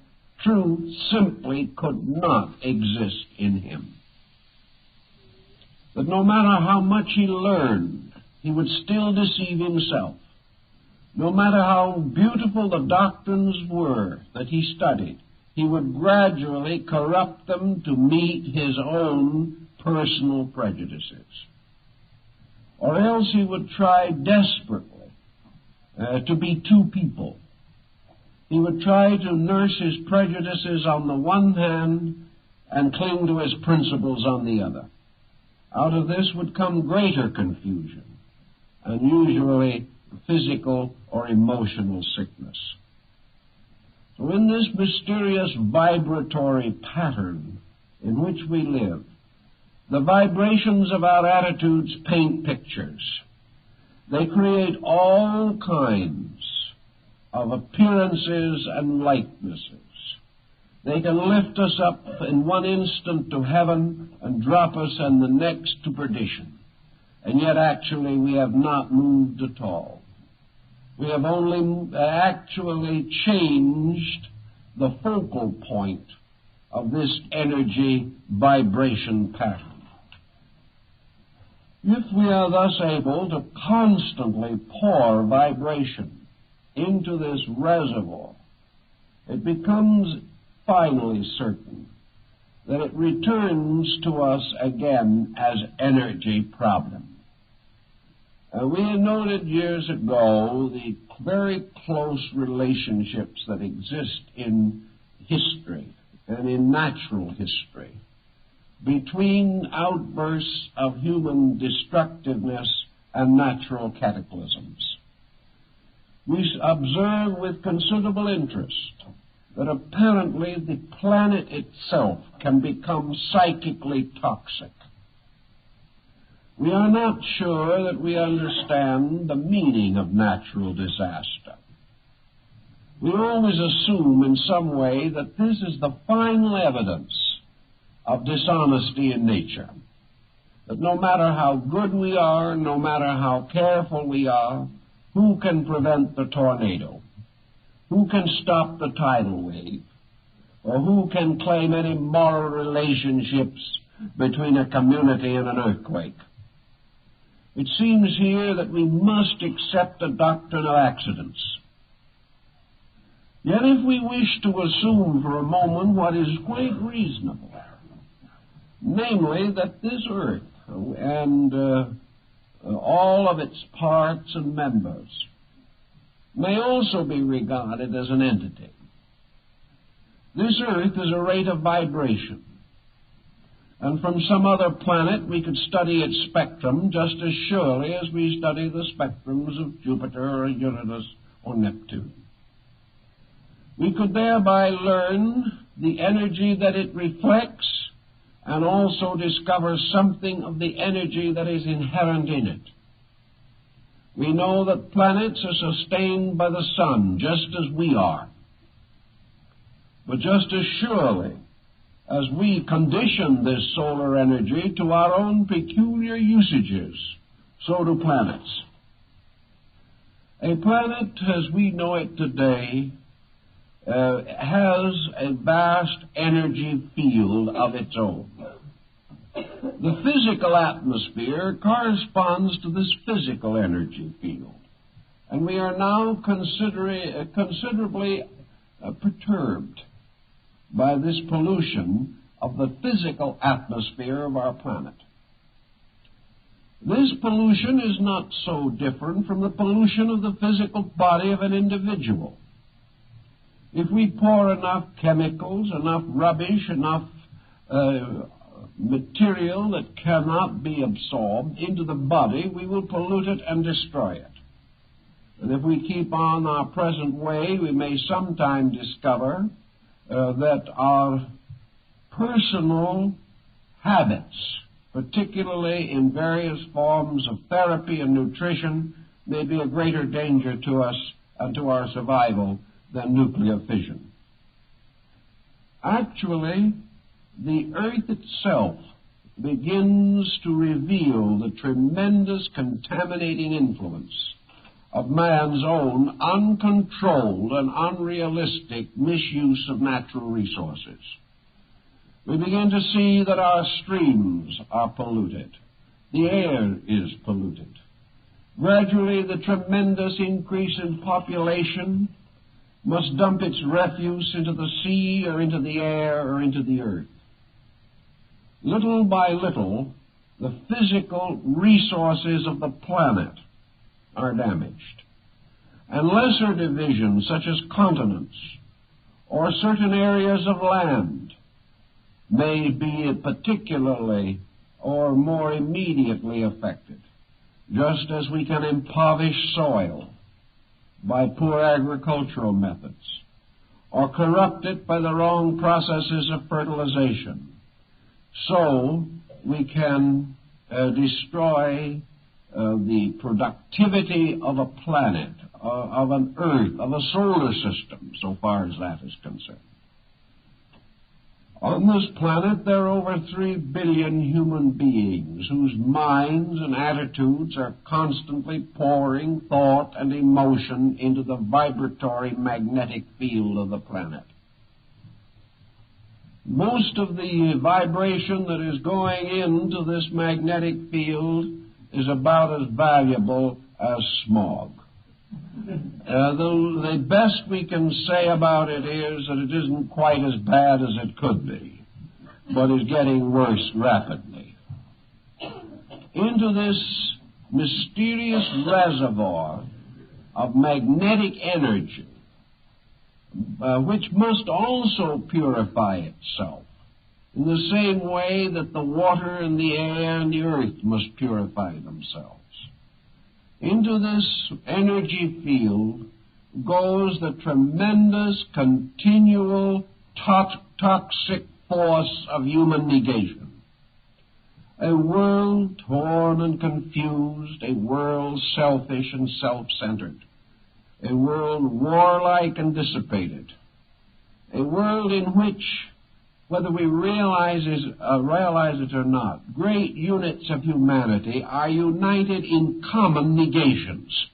truth simply could not exist in him. But no matter how much he learned, he would still deceive himself. No matter how beautiful the doctrines were that he studied, he would gradually corrupt them to meet his own personal prejudices. Or else he would try desperately to be two people. He would try to nurse his prejudices on the one hand and cling to his principles on the other. Out of this would come greater confusion and usually physical or emotional sickness. So in this mysterious vibratory pattern in which we live, the vibrations of our attitudes paint pictures. They create all kinds of appearances and likenesses. They can lift us up in one instant to heaven and drop us in the next to perdition. And yet actually we have not moved at all. We have only actually changed the focal point of this energy vibration pattern. If we are thus able to constantly pour vibration into this reservoir, it becomes finally certain that it returns to us again as energy problem. We had noted years ago the very close relationships that exist in history and in natural history between outbursts of human destructiveness and natural cataclysms. We observe with considerable interest that apparently the planet itself can become psychically toxic. We are not sure that we understand the meaning of natural disaster. We always assume in some way that this is the final evidence of dishonesty in nature. That no matter how good we are, no matter how careful we are, who can prevent the tornado? Who can stop the tidal wave? Or who can claim any moral relationships between a community and an earthquake? It seems here that we must accept the doctrine of accidents. Yet if we wish to assume for a moment what is quite reasonable, namely that this earth and all of its parts and members, may also be regarded as an entity. This Earth is a rate of vibration, and from some other planet we could study its spectrum just as surely as we study the spectrums of Jupiter or Uranus or Neptune. We could thereby learn the energy that it reflects and also discover something of the energy that is inherent in it. We know that planets are sustained by the sun, just as we are. But just as surely as we condition this solar energy to our own peculiar usages, so do planets. A planet, as we know it today, has a vast energy field of its own. The physical atmosphere corresponds to this physical energy field, and we are now considerably perturbed by this pollution of the physical atmosphere of our planet. This pollution is not so different from the pollution of the physical body of an individual. If we pour enough chemicals, enough rubbish, enough material that cannot be absorbed into the body, we will pollute it and destroy it. And if we keep on our present way, we may sometime discover that our personal habits, particularly in various forms of therapy and nutrition, may be a greater danger to us and to our survival than nuclear fission. Actually, the Earth itself begins to reveal the tremendous contaminating influence of man's own uncontrolled and unrealistic misuse of natural resources. We begin to see that our streams are polluted. The air is polluted. Gradually, the tremendous increase in population must dump its refuse into the sea or into the air or into the earth. Little by little, the physical resources of the planet are damaged, and lesser divisions such as continents or certain areas of land may be particularly or more immediately affected, just as we can impoverish soil by poor agricultural methods or corrupt it by the wrong processes of fertilization. So we can destroy the productivity of a planet, of an Earth, of a solar system, so far as that is concerned. On this planet, there are over 3 billion human beings whose minds and attitudes are constantly pouring thought and emotion into the vibratory magnetic field of the planet. Most of the vibration that is going into this magnetic field is about as valuable as smog. The best we can say about it is that it isn't quite as bad as it could be, but is getting worse rapidly. Into this mysterious reservoir of magnetic energy, which must also purify itself, in the same way that the water and the air and the earth must purify themselves. Into this energy field goes the tremendous, continual, toxic force of human negation. A world torn and confused, a world selfish and self-centered, a world warlike and dissipated, a world in which, whether we realize it or not, great units of humanity are united in common negations.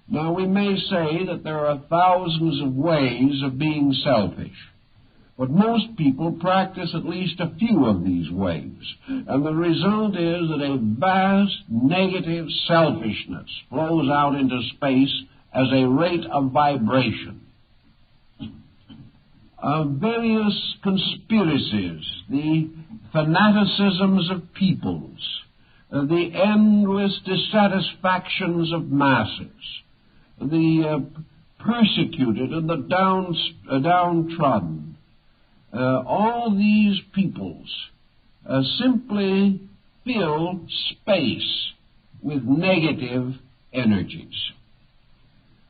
Now, we may say that there are thousands of ways of being selfish, but most people practice at least a few of these ways, and the result is that a vast negative selfishness flows out into space as a rate of vibration. Various conspiracies, the fanaticisms of peoples, the endless dissatisfactions of masses, the persecuted and the downtrodden, all these peoples simply fill space with negative energies.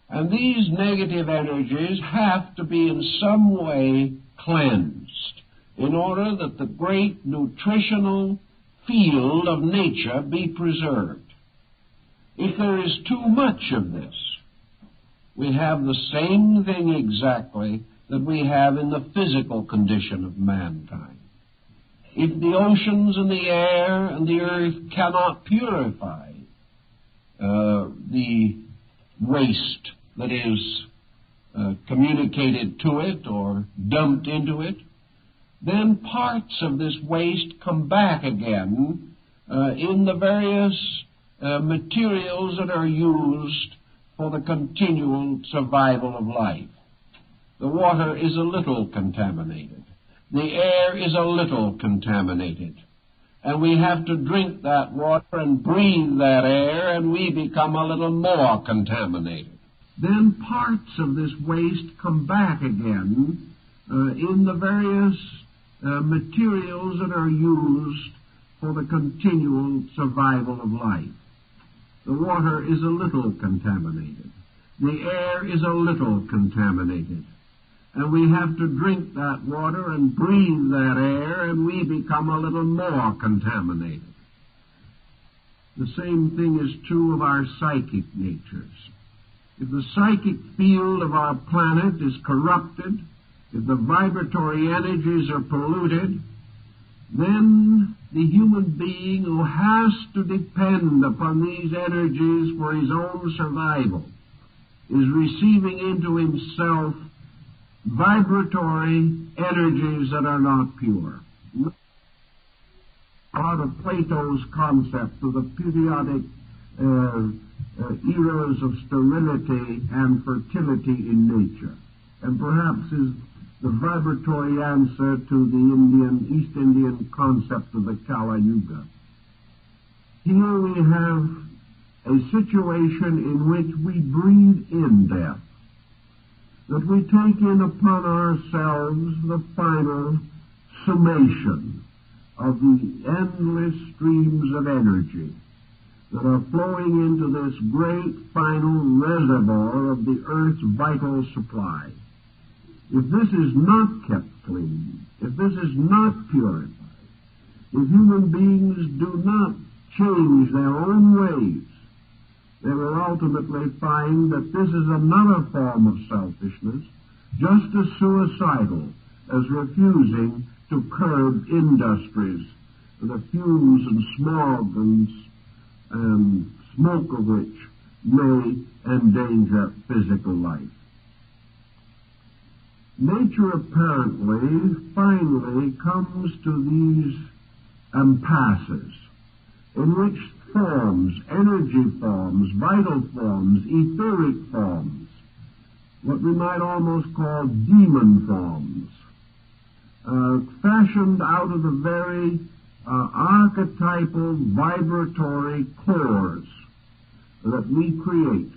And these negative energies have to be in some way cleansed in order that the great nutritional field of nature be preserved. If there is too much of this, we have the same thing exactly that we have in the physical condition of mankind. If the oceans and the air and the earth cannot purify the waste that is communicated to it or dumped into it, then parts of this waste come back again in the various materials that are used for the continual survival of life. The water is a little contaminated. The air is a little contaminated. And we have to drink that water and breathe that air, and we become a little more contaminated. Then parts of this waste come back again in the various materials that are used for the continual survival of life. The water is a little contaminated. The air is a little contaminated. And we have to drink that water and breathe that air, and we become a little more contaminated. The same thing is true of our psychic natures. If the psychic field of our planet is corrupted, if the vibratory energies are polluted, then the human being who has to depend upon these energies for his own survival is receiving into himself vibratory energies that are not pure. Out of Plato's concept of the periodic eras of sterility and fertility in nature, and perhaps is the vibratory answer to the East Indian concept of the Kala Yuga. Here we have a situation in which we breathe in death, that we take in upon ourselves the final summation of the endless streams of energy that are flowing into this great final reservoir of the earth's vital supply. If this is not kept clean, if this is not purified, if human beings do not change their own ways, they will ultimately find that this is another form of selfishness, just as suicidal as refusing to curb industries, the fumes and smog and smoke of which may endanger physical life. Nature apparently finally comes to these impasses in which forms, energy forms, vital forms, etheric forms, what we might almost call demon forms, fashioned out of the very archetypal vibratory cores that we create,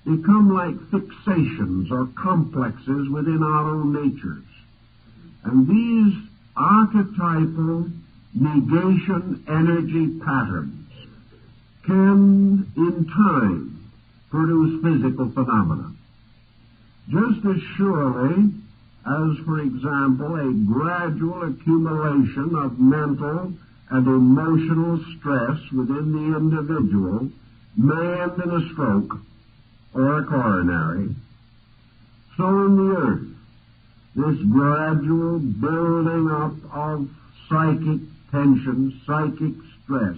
become like fixations or complexes within our own natures. And these archetypal negation energy patterns can, in time, produce physical phenomena. Just as surely as, for example, a gradual accumulation of mental and emotional stress within the individual may end in a stroke or a coronary, so in the earth, this gradual building up of psychic tension, psychic stress,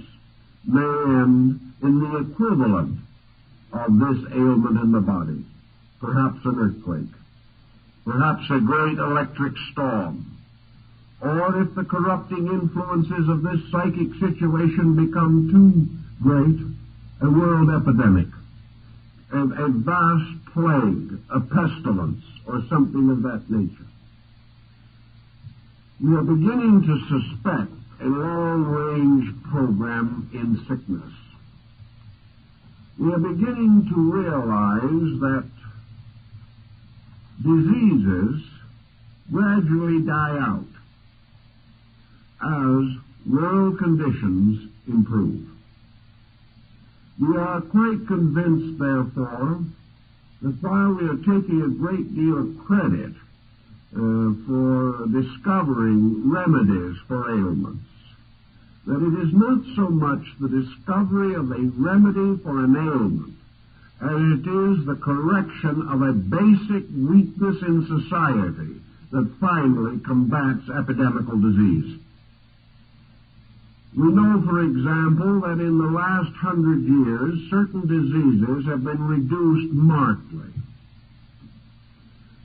may end in the equivalent of this ailment in the body, perhaps an earthquake, perhaps a great electric storm, or if the corrupting influences of this psychic situation become too great, a world epidemic, a vast plague, a pestilence, or something of that nature. We are beginning to suspect a long-range program in sickness. We are beginning to realize that diseases gradually die out as world conditions improve. We are quite convinced, therefore, that while we are taking a great deal of credit for discovering remedies for ailments, that it is not so much the discovery of a remedy for an ailment as it is the correction of a basic weakness in society that finally combats epidemical disease. We know, for example, that in the last 100 years, certain diseases have been reduced markedly.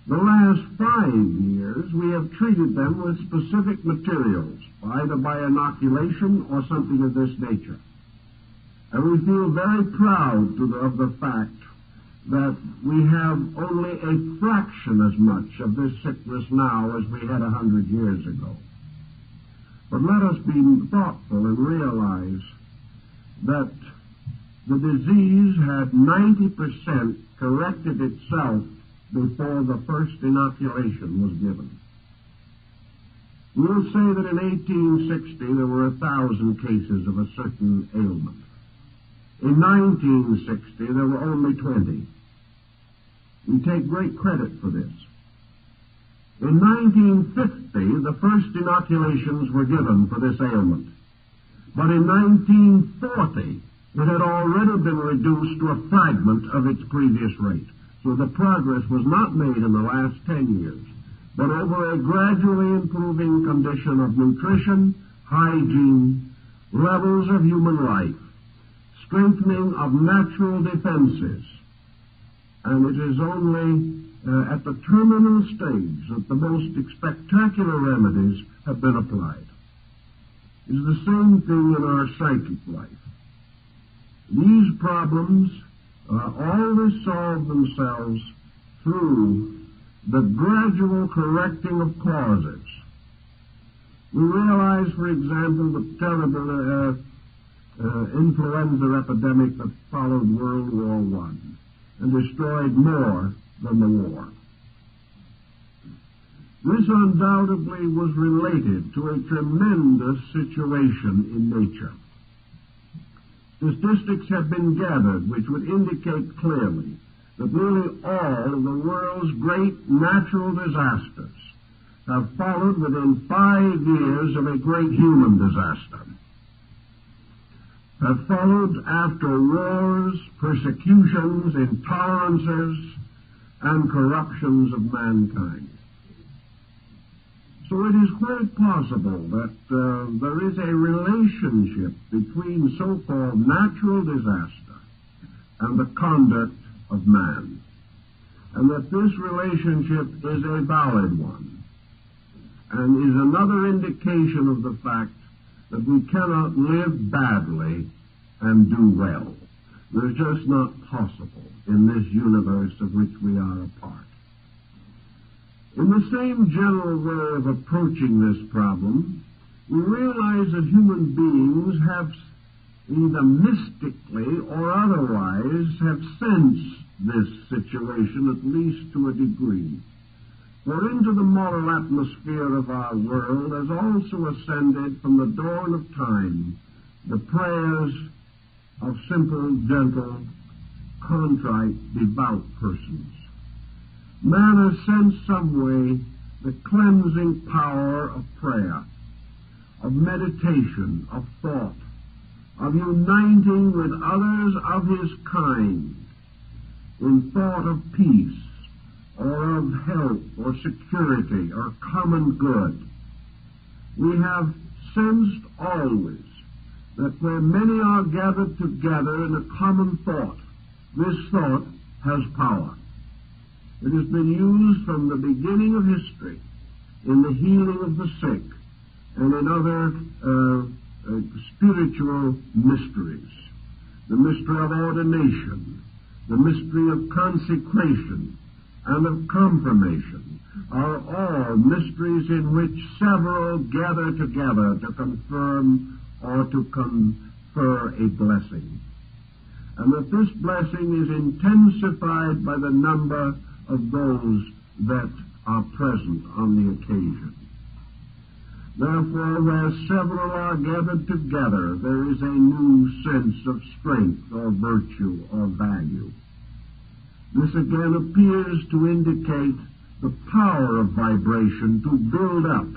The last 5 years, we have treated them with specific materials, either by inoculation or something of this nature. And we feel very proud of the fact that we have only a fraction as much of this sickness now as we had 100 years ago. But let us be thoughtful and realize that the disease had 90% corrected itself before the first inoculation was given. We'll say that in 1860 there were 1,000 cases of a certain ailment. In 1960 there were only 20. We take great credit for this. In 1950, the first inoculations were given for this ailment. But in 1940, it had already been reduced to a fragment of its previous rate. So the progress was not made in the last 10 years, but over a gradually improving condition of nutrition, hygiene, levels of human life, strengthening of natural defenses. And it is only at the terminal stage that the most spectacular remedies have been applied. It is the same thing in our psychic life. These problems always solve themselves through the gradual correcting of causes. We realize, for example, the terrible influenza epidemic that followed World War I and destroyed more than the war. This undoubtedly was related to a tremendous situation in nature. Statistics have been gathered which would indicate clearly that nearly all of the world's great natural disasters have followed within 5 years of a great human disaster, have followed after wars, persecutions, intolerances, and corruptions of mankind. So it is quite possible that there is a relationship between so-called natural disaster and the conduct of man, and that this relationship is a valid one, and is another indication of the fact that we cannot live badly and do well. It's just not possible in this universe of which we are a part. In the same general way of approaching this problem, we realize that human beings have either mystically or otherwise have sensed this situation, at least to a degree. For into the moral atmosphere of our world has also ascended from the dawn of time the prayers of simple, gentle, contrite, devout persons. Man has sensed some way the cleansing power of prayer, of meditation, of thought, of uniting with others of his kind in thought of peace, or of health, or security, or common good. We have sensed always that where many are gathered together in a common thought, this thought has power. It has been used from the beginning of history in the healing of the sick and in other spiritual mysteries. The mystery of ordination, the mystery of consecration and of confirmation, are all mysteries in which several gather together to confirm or to confer a blessing, and that this blessing is intensified by the number of those that are present on the occasion. Therefore, where several are gathered together, there is a new sense of strength or virtue or value. This again appears to indicate the power of vibration to build up,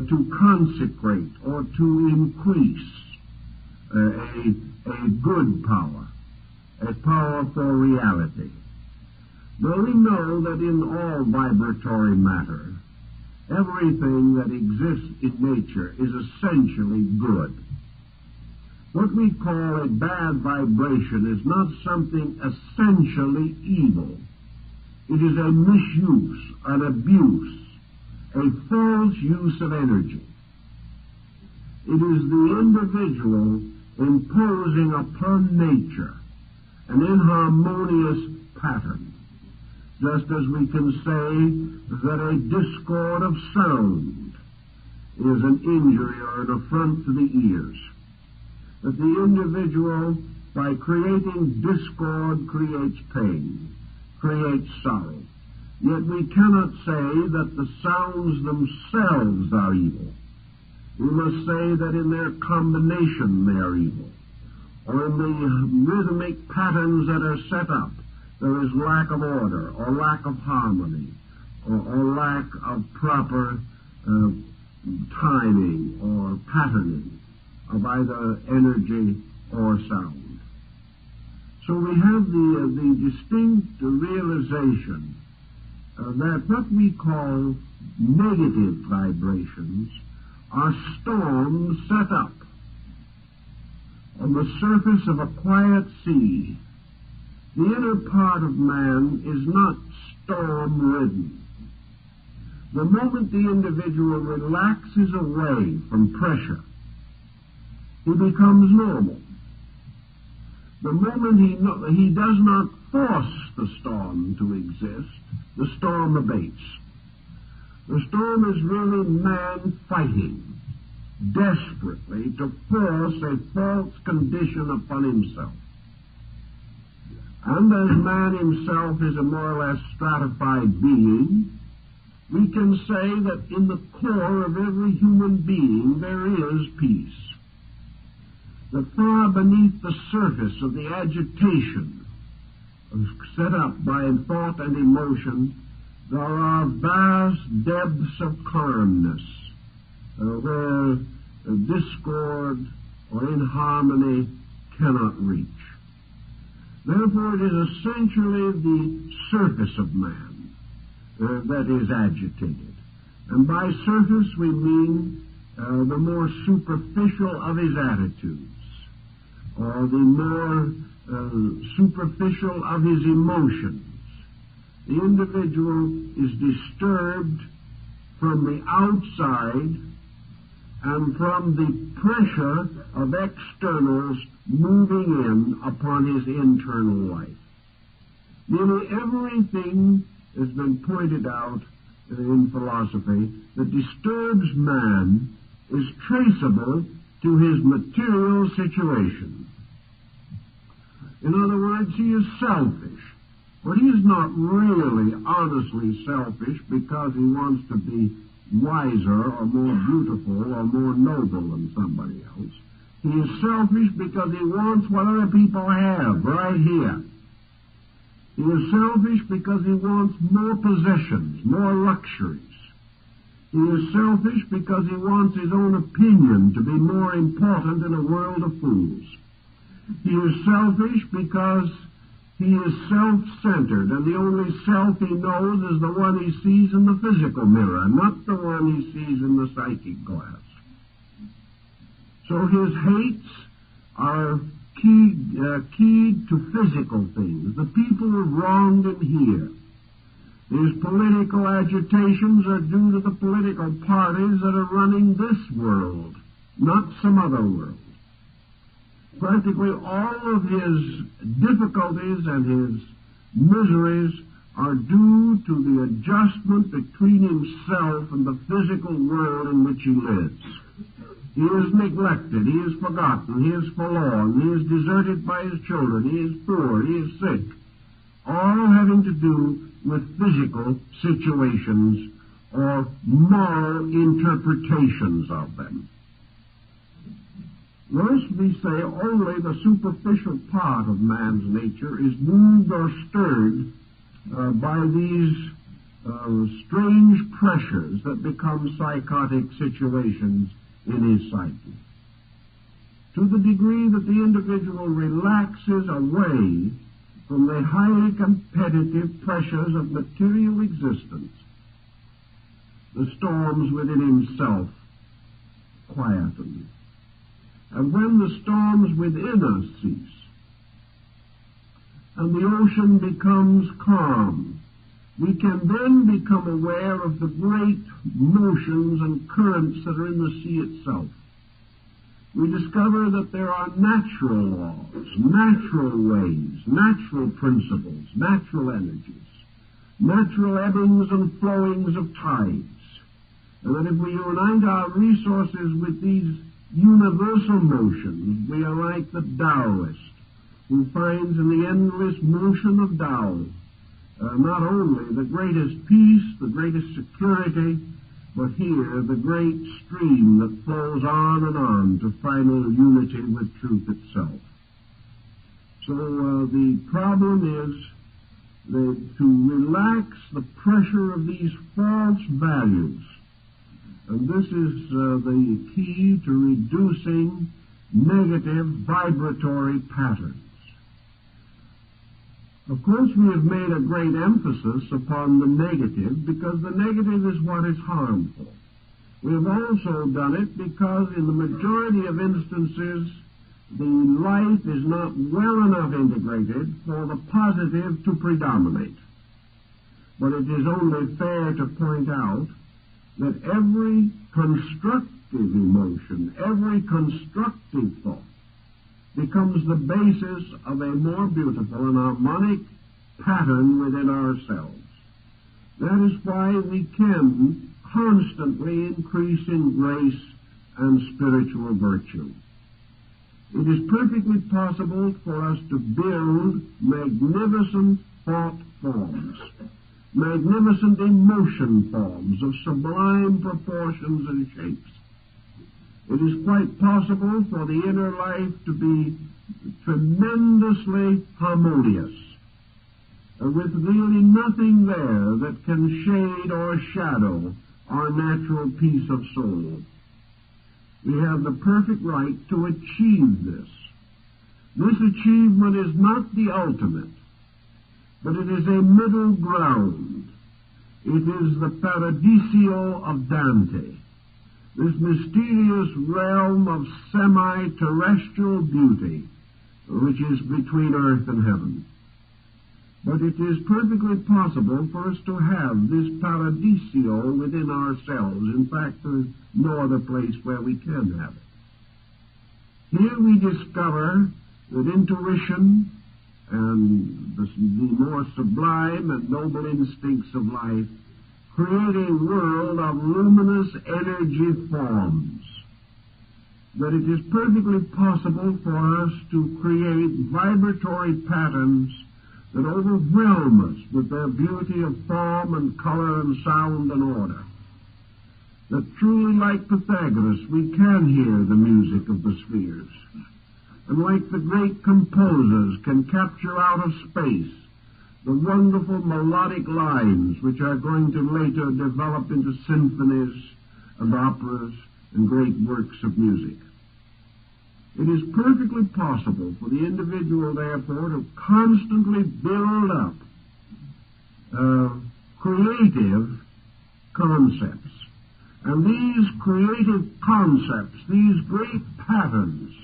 to consecrate, or to increase a good power, a power for reality. Now we know that in all vibratory matter, everything that exists in nature is essentially good. What we call a bad vibration is not something essentially evil. It is a misuse, an abuse, a false use of energy. It is the individual imposing upon nature an inharmonious pattern, just as we can say that a discord of sound is an injury or an affront to the ears. That the individual, by creating discord, creates pain, creates sorrow. Yet we cannot say that the sounds themselves are evil. We must say that in their combination they are evil, or in the rhythmic patterns that are set up there is lack of order, or lack of harmony, or lack of proper timing or patterning of either energy or sound. So we have the distinct realization that what we call negative vibrations are storms set up on the surface of a quiet sea. The inner part of man is not storm-ridden. The moment the individual relaxes away from pressure, he becomes normal. The moment he does not force the storm to exist, the storm abates. The storm is really man fighting desperately to force a false condition upon himself. And as man himself is a more or less stratified being, we can say that in the core of every human being there is peace. That far beneath the surface of the agitation set up by thought and emotion, there are vast depths of calmness, where discord or inharmony cannot reach. Therefore, it is essentially the surface of man that is agitated. And by surface we mean the more superficial of his attitudes, or the more superficial of his emotions. The individual is disturbed from the outside and from the pressure of externals moving in upon his internal life. Nearly everything has been pointed out in philosophy that disturbs man is traceable to his material situation. In other words, he is selfish. But he is not really honestly selfish because he wants to be wiser or more beautiful or more noble than somebody else. He is selfish because he wants what other people have right here. He is selfish because he wants more possessions, more luxuries. He is selfish because he wants his own opinion to be more important in a world of fools. He is selfish because he is self-centered, and the only self he knows is the one he sees in the physical mirror, not the one he sees in the psychic glass. So his hates are keyed to physical things, the people who wronged him here. His political agitations are due to the political parties that are running this world, not some other world. Practically all of his difficulties and his miseries are due to the adjustment between himself and the physical world in which he lives. He is neglected, he is forgotten, he is forlorn, he is deserted by his children, he is poor, he is sick, all having to do with physical situations or moral interpretations of them. Thus, we say only the superficial part of man's nature is moved or stirred by these strange pressures that become psychotic situations in his psyche. To the degree that the individual relaxes away from the highly competitive pressures of material existence, the storms within himself quieten. And when the storms within us cease, and the ocean becomes calm, we can then become aware of the great motions and currents that are in the sea itself. We discover that there are natural laws, natural ways, natural principles, natural energies, natural ebbings and flowings of tides, and that if we unite our resources with these universal motions, we are like the Taoist, who finds in the endless motion of Tao not only the greatest peace, the greatest security, but here the great stream that flows on and on to final unity with truth itself. So the problem is to relax the pressure of these false values. And this is the key to reducing negative vibratory patterns. Of course, we have made a great emphasis upon the negative because the negative is what is harmful. We have also done it because in the majority of instances, the life is not well enough integrated for the positive to predominate. But it is only fair to point out that every constructive emotion, every constructive thought, becomes the basis of a more beautiful and harmonic pattern within ourselves. That is why we can constantly increase in grace and spiritual virtue. It is perfectly possible for us to build magnificent thought forms, magnificent emotion forms of sublime proportions and shapes. It is quite possible for the inner life to be tremendously harmonious, with really nothing there that can shade or shadow our natural peace of soul. We have the perfect right to achieve this. This achievement is not the ultimate, but it is a middle ground. It is the paradiso of Dante, this mysterious realm of semi-terrestrial beauty which is between earth and heaven. But it is perfectly possible for us to have this paradiso within ourselves. In fact, there is no other place where we can have it. Here we discover that intuition and the more sublime and noble instincts of life create a world of luminous energy forms, that it is perfectly possible for us to create vibratory patterns that overwhelm us with their beauty of form and color and sound and order. That truly, like Pythagoras, we can hear the music of the spheres, and like the great composers can capture out of space the wonderful melodic lines which are going to later develop into symphonies and operas and great works of music. It is perfectly possible for the individual, therefore, to constantly build up creative concepts. And these creative concepts, these great patterns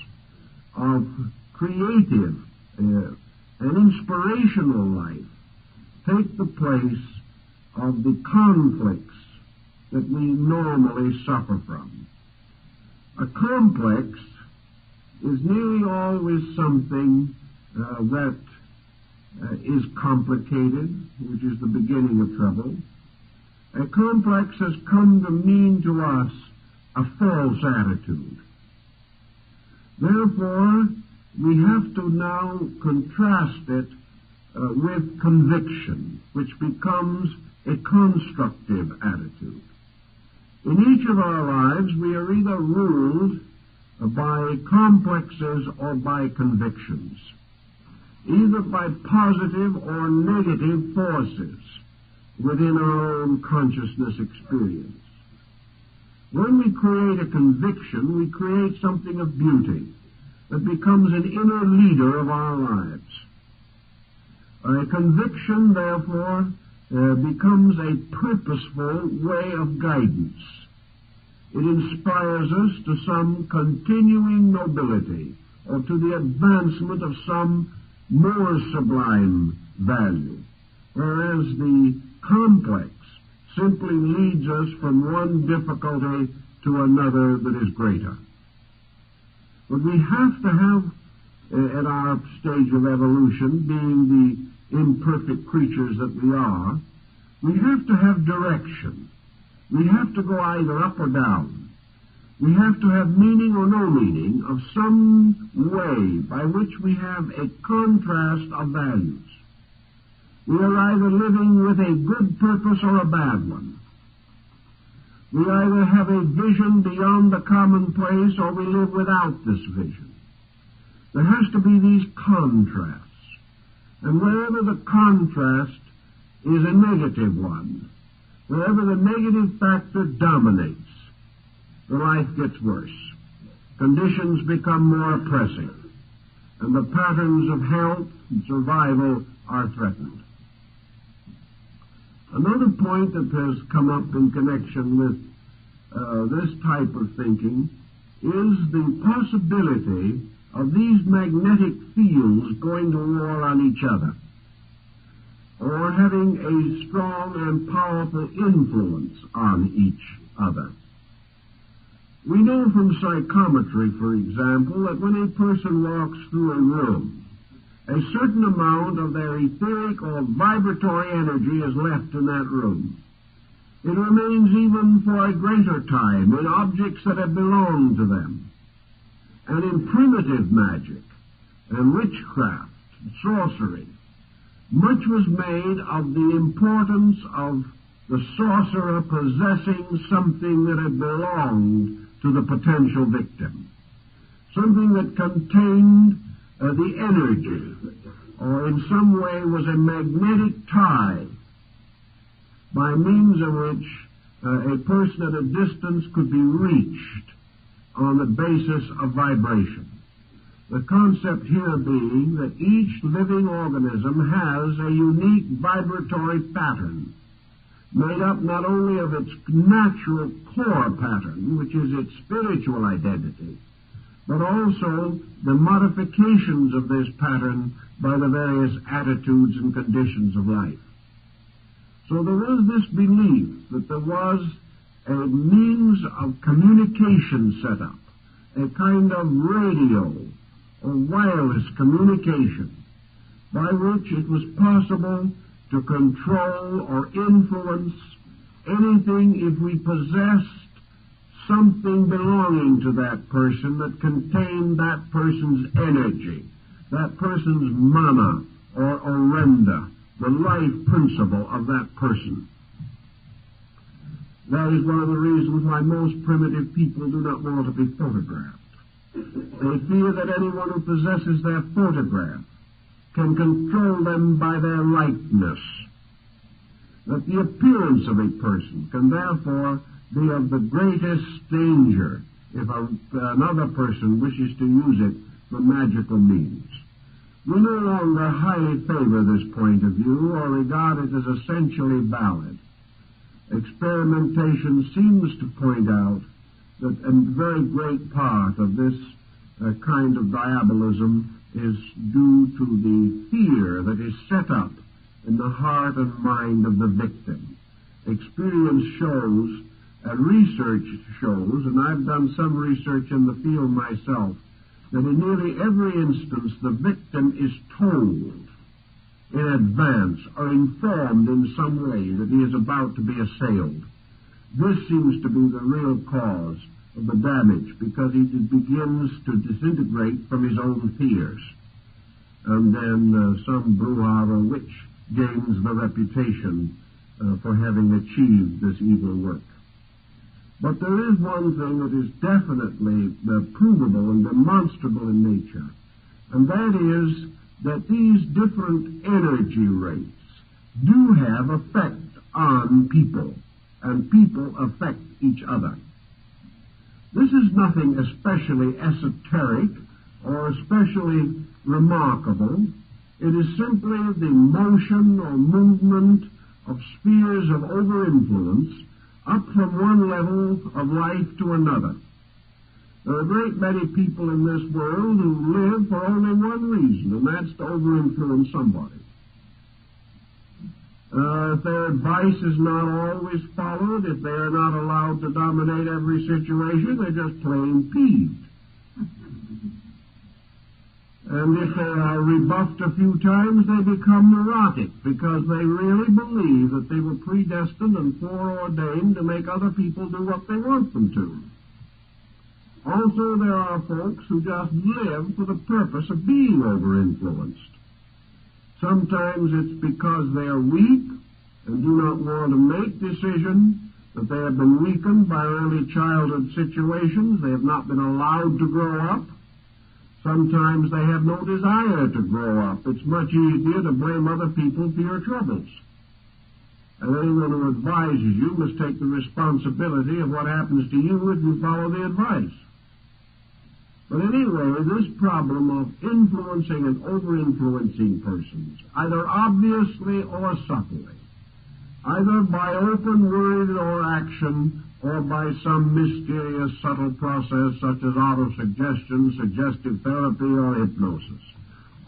of creative and inspirational life, take the place of the conflicts that we normally suffer from. A complex is nearly always something that is complicated, which is the beginning of trouble. A complex has come to mean to us a false attitude. Therefore, we have to now contrast it with conviction, which becomes a constructive attitude. In each of our lives, we are either ruled by complexes or by convictions, either by positive or negative forces within our own consciousness experience. When we create a conviction, we create something of beauty that becomes an inner leader of our lives. A conviction, therefore, becomes a purposeful way of guidance. It inspires us to some continuing nobility or to the advancement of some more sublime value, whereas the complex simply leads us from one difficulty to another that is greater. But we have to have, at our stage of evolution, being the imperfect creatures that we are, we have to have direction. We have to go either up or down. We have to have meaning or no meaning of some way by which we have a contrast of values. We are either living with a good purpose or a bad one. We either have a vision beyond the commonplace or we live without this vision. There has to be these contrasts. And wherever the contrast is a negative one, wherever the negative factor dominates, the life gets worse. Conditions become more oppressive, and the patterns of health and survival are threatened. Another point that has come up in connection with this type of thinking is the possibility of these magnetic fields going to war on each other, or having a strong and powerful influence on each other. We know from psychometry, for example, that when a person walks through a room, a certain amount of their etheric or vibratory energy is left in that room. It remains even for a greater time in objects that have belonged to them. And in primitive magic and witchcraft and sorcery, much was made of the importance of the sorcerer possessing something that had belonged to the potential victim, something that contained the energy, or in some way was a magnetic tie by means of which a person at a distance could be reached on the basis of vibration. The concept here being that each living organism has a unique vibratory pattern made up not only of its natural core pattern, which is its spiritual identity, but also the modifications of this pattern by the various attitudes and conditions of life. So there was this belief that there was a means of communication set up, a kind of radio or wireless communication by which it was possible to control or influence anything if we possessed something belonging to that person that contained that person's energy, that person's mana or orenda, the life principle of that person. That is one of the reasons why most primitive people do not want to be photographed. They fear that anyone who possesses their photograph can control them by their likeness, that the appearance of a person can therefore be of the greatest danger if another person wishes to use it for magical means. We no longer highly favor this point of view or regard it as essentially valid. Experimentation seems to point out that a very great part of this kind of diabolism is due to the fear that is set up in the heart and mind of the victim. Experience shows, research shows, and I've done some research in the field myself, that in nearly every instance the victim is told in advance or informed in some way that he is about to be assailed. This seems to be the real cause of the damage, because he begins to disintegrate from his own fears. And then some brouhaha witch gains the reputation for having achieved this evil work. But there is one thing that is definitely provable and demonstrable in nature, and that is that these different energy rates do have effect on people, and people affect each other. This is nothing especially esoteric or especially remarkable. It is simply the motion or movement of spheres of over-influence up from one level of life to another. There are a great many people in this world who live for only one reason, and that's to over-influence somebody. If their advice is not always followed, if they are not allowed to dominate every situation, they're just plain peeved. And if they are rebuffed a few times, they become neurotic, because they really believe that they were predestined and foreordained to make other people do what they want them to. Also, there are folks who just live for the purpose of being over-influenced. Sometimes it's because they are weak and do not want to make decisions, that they have been weakened by early childhood situations. They have not been allowed to grow up. Sometimes they have no desire to grow up. It's much easier to blame other people for your troubles. And anyone who advises you must take the responsibility of what happens to you if you follow the advice. But anyway, this problem of influencing and over-influencing persons, either obviously or subtly, either by open word or action, or by some mysterious, subtle process such as autosuggestion, suggestive therapy, or hypnosis.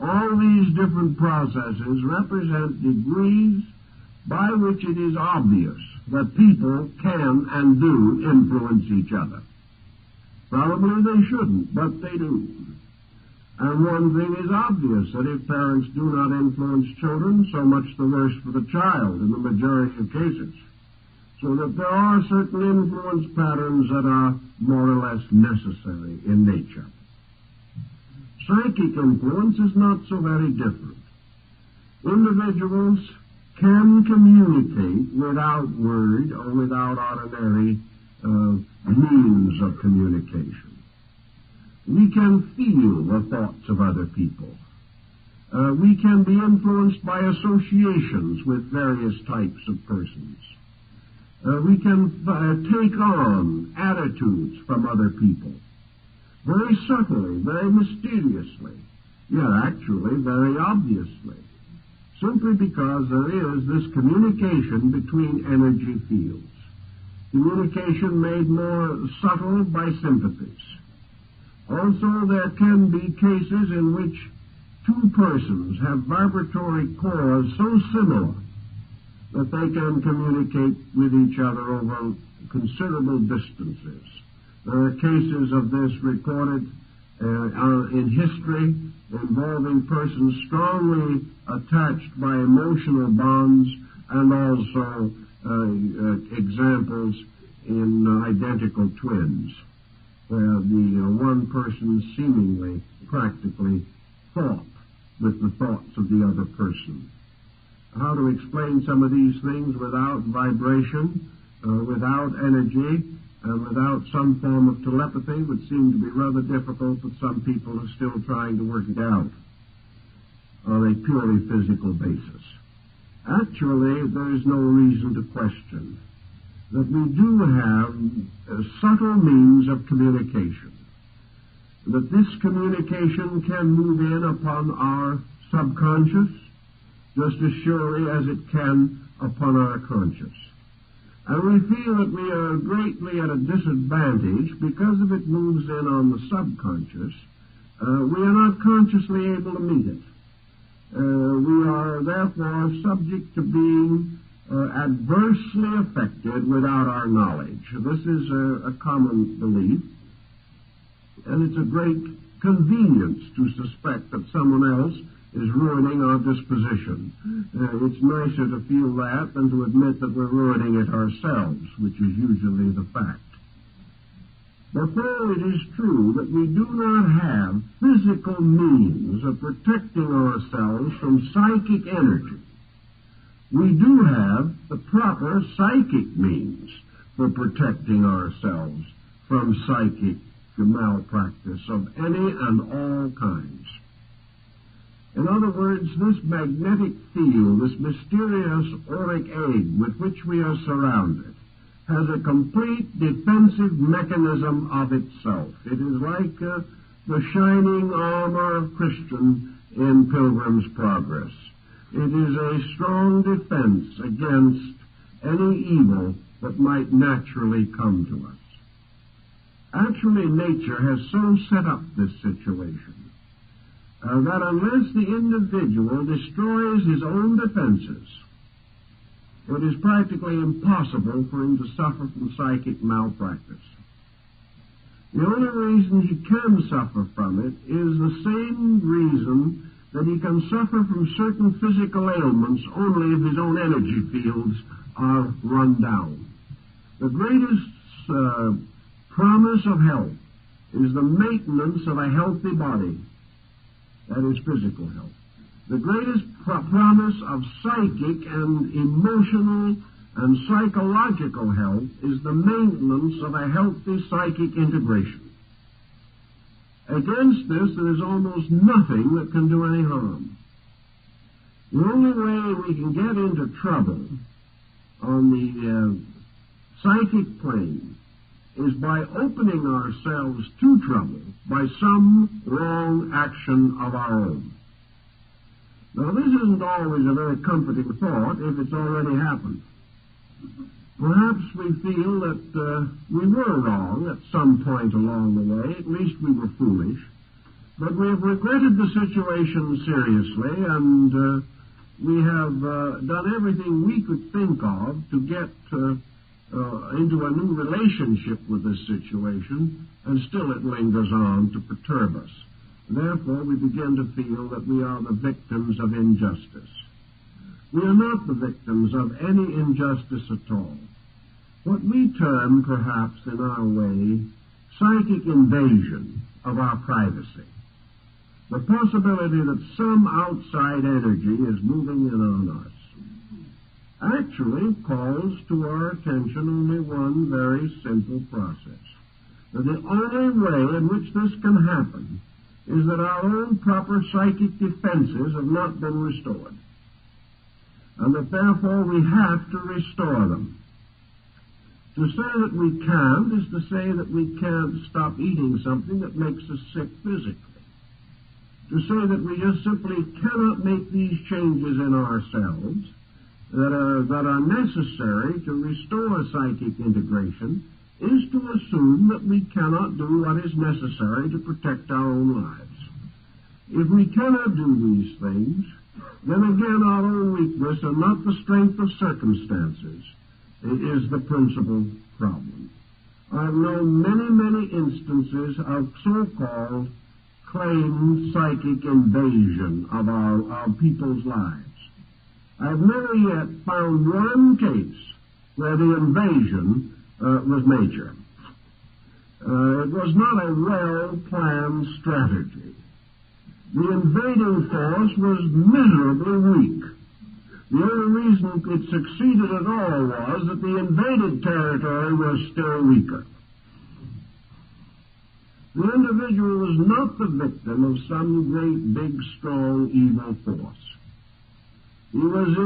All these different processes represent degrees by which it is obvious that people can and do influence each other. Probably they shouldn't, but they do. And one thing is obvious, that if parents do not influence children, so much the worse for the child in the majority of cases. So that there are certain influence patterns that are more or less necessary in nature. Psychic influence is not so very different. Individuals can communicate without word or without ordinary means of communication. We can feel the thoughts of other people. We can be influenced by associations with various types of persons. We can take on attitudes from other people, very subtly, very mysteriously, yet actually very obviously, simply because there is this communication between energy fields, communication made more subtle by sympathies. Also, there can be cases in which two persons have vibratory cores so similar that they can communicate with each other over considerable distances. There are cases of this recorded in history involving persons strongly attached by emotional bonds, and also examples in identical twins, where the one person seemingly, practically thought with the thoughts of the other person. How to explain some of these things without vibration, without energy, and without some form of telepathy would seem to be rather difficult, but some people are still trying to work it out on a purely physical basis. Actually, there is no reason to question that we do have subtle means of communication, that this communication can move in upon our subconscious just as surely as it can upon our conscious. And we feel that we are greatly at a disadvantage because if it moves in on the subconscious, we are not consciously able to meet it. We are therefore subject to being adversely affected without our knowledge. This is a common belief, and it's a great convenience to suspect that someone else is ruining our disposition. It's nicer to feel that than to admit that we're ruining it ourselves, which is usually the fact. But though it is true that we do not have physical means of protecting ourselves from psychic energy, we do have the proper psychic means for protecting ourselves from psychic malpractice of any and all kinds. In other words, this magnetic field, this mysterious auric egg with which we are surrounded, has a complete defensive mechanism of itself. It is like the shining armor of Christian in Pilgrim's Progress. It is a strong defense against any evil that might naturally come to us. Actually, nature has so set up this situation that unless the individual destroys his own defenses, it is practically impossible for him to suffer from psychic malpractice. The only reason he can suffer from it is the same reason that he can suffer from certain physical ailments only if his own energy fields are run down. The greatest promise of health is the maintenance of a healthy body. That is physical health. The greatest promise of psychic and emotional and psychological health is the maintenance of a healthy psychic integration. Against this, there is almost nothing that can do any harm. The only way we can get into trouble on the psychic plane is by opening ourselves to trouble by some wrong action of our own. Now, this isn't always a very comforting thought if it's already happened. Perhaps we feel that we were wrong at some point along the way. At least we were foolish. But we have regretted the situation seriously, and we have done everything we could think of to get into a new relationship with this situation, and still it lingers on to perturb us. Therefore, we begin to feel that we are the victims of injustice. We are not the victims of any injustice at all. What we term, perhaps in our way, psychic invasion of our privacy. The possibility that some outside energy is moving in on us actually calls to our attention only one very simple process. That the only way in which this can happen is that our own proper psychic defenses have not been restored, and that therefore we have to restore them. To say that we can't is to say that we can't stop eating something that makes us sick physically. To say that we just simply cannot make these changes in ourselves that are necessary to restore psychic integration is to assume that we cannot do what is necessary to protect our own lives. If we cannot do these things, then again our own weakness and not the strength of circumstances is the principal problem. I've known many instances of so-called claimed psychic invasion of our people's lives. I've never yet found one case where the invasion was major. It was not a well-planned strategy. The invading force was miserably weak. The only reason it succeeded at all was that the invaded territory was still weaker. The individual was not the victim of some great, big, strong, evil force. He was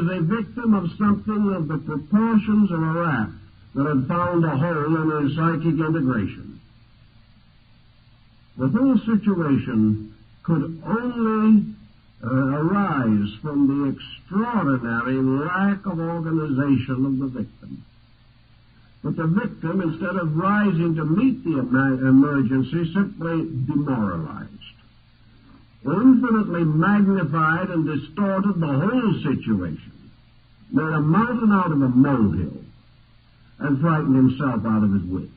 a victim of something of the proportions of a rat that had found a hole in his psychic integration. The whole situation could only arise from the extraordinary lack of organization of the victim. But the victim, instead of rising to meet the emergency, simply demoralized, infinitely magnified and distorted the whole situation, made a mountain out of a molehill, and frightened himself out of his wits.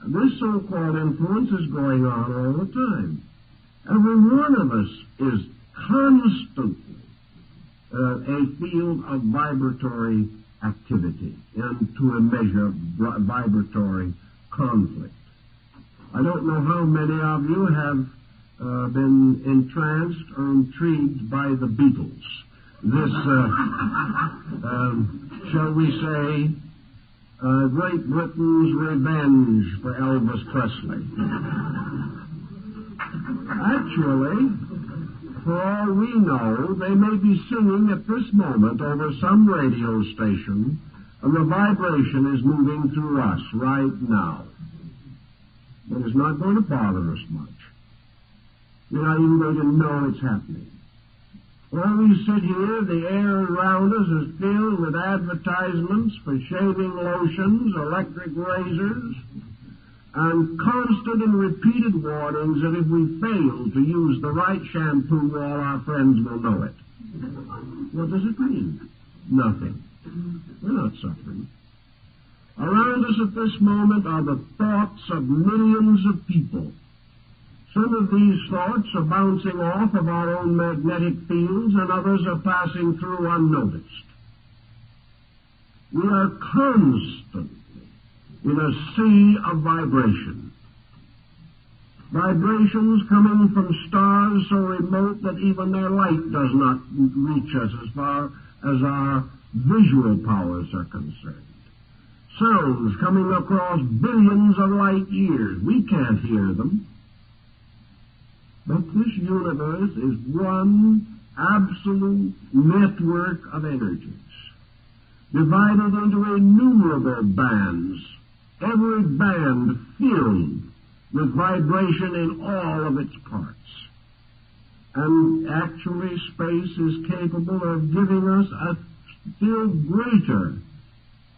And this so-called influence is going on all the time. Every one of us is constantly a field of vibratory activity and, to a measure, vibratory conflict. I don't know how many of you have been entranced or intrigued by the Beatles. This, shall we say, Great Britain's revenge for Elvis Presley. Actually, for all we know, they may be singing at this moment over some radio station, and the vibration is moving through us right now. But it's not going to bother us much. We're not even going to know it's happening. While we sit here, the air around us is filled with advertisements for shaving lotions, electric razors, and constant and repeated warnings that if we fail to use the right shampoo, all our friends will know it. What does it mean? Nothing. We're not suffering. Around us at this moment are the thoughts of millions of people. Some of these thoughts are bouncing off of our own magnetic fields, and others are passing through unnoticed. We are constantly in a sea of vibration. Vibrations coming from stars so remote that even their light does not reach us as far as our visual powers are concerned. Sounds coming across billions of light years. We can't hear them. But this universe is one absolute network of energies, divided into innumerable bands, every band filled with vibration in all of its parts. And actually space is capable of giving us a still greater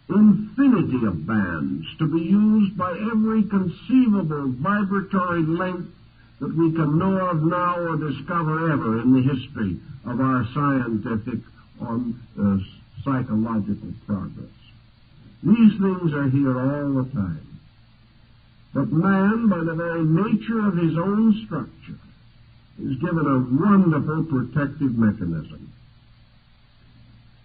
infinity of bands to be used by every conceivable vibratory length that we can know of now or discover ever in the history of our scientific or psychological progress. These things are here all the time. But man, by the very nature of his own structure, is given a wonderful protective mechanism.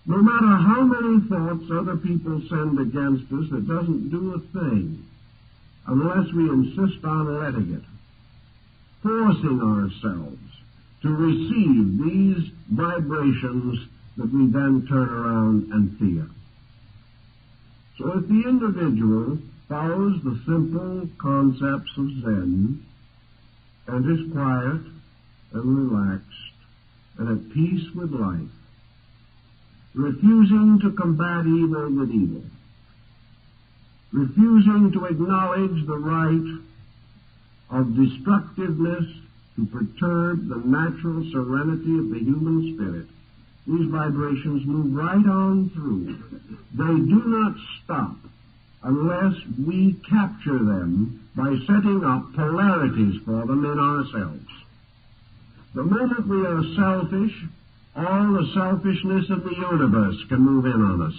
No matter how many thoughts other people send against us, it doesn't do a thing unless we insist on letting it, forcing ourselves to receive these vibrations that we then turn around and feel. So if the individual follows the simple concepts of Zen and is quiet and relaxed and at peace with life, refusing to combat evil with evil, refusing to acknowledge the right of destructiveness to perturb the natural serenity of the human spirit, these vibrations move right on through. They do not stop unless we capture them by setting up polarities for them in ourselves. The moment we are selfish, all the selfishness of the universe can move in on us,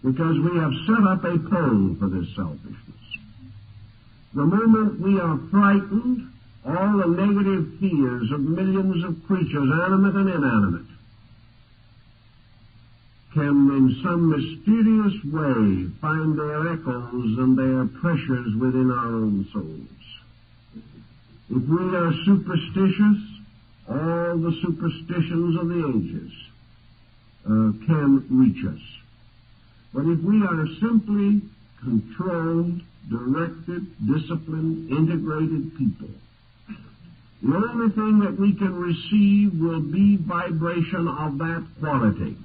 because we have set up a pole for this selfishness. The moment we are frightened, all the negative fears of millions of creatures, animate and inanimate, can in some mysterious way find their echoes and their pressures within our own souls. If we are superstitious, all the superstitions of the ages can reach us. But if we are simply controlled, directed, disciplined, integrated people, the only thing that we can receive will be vibration of that quality.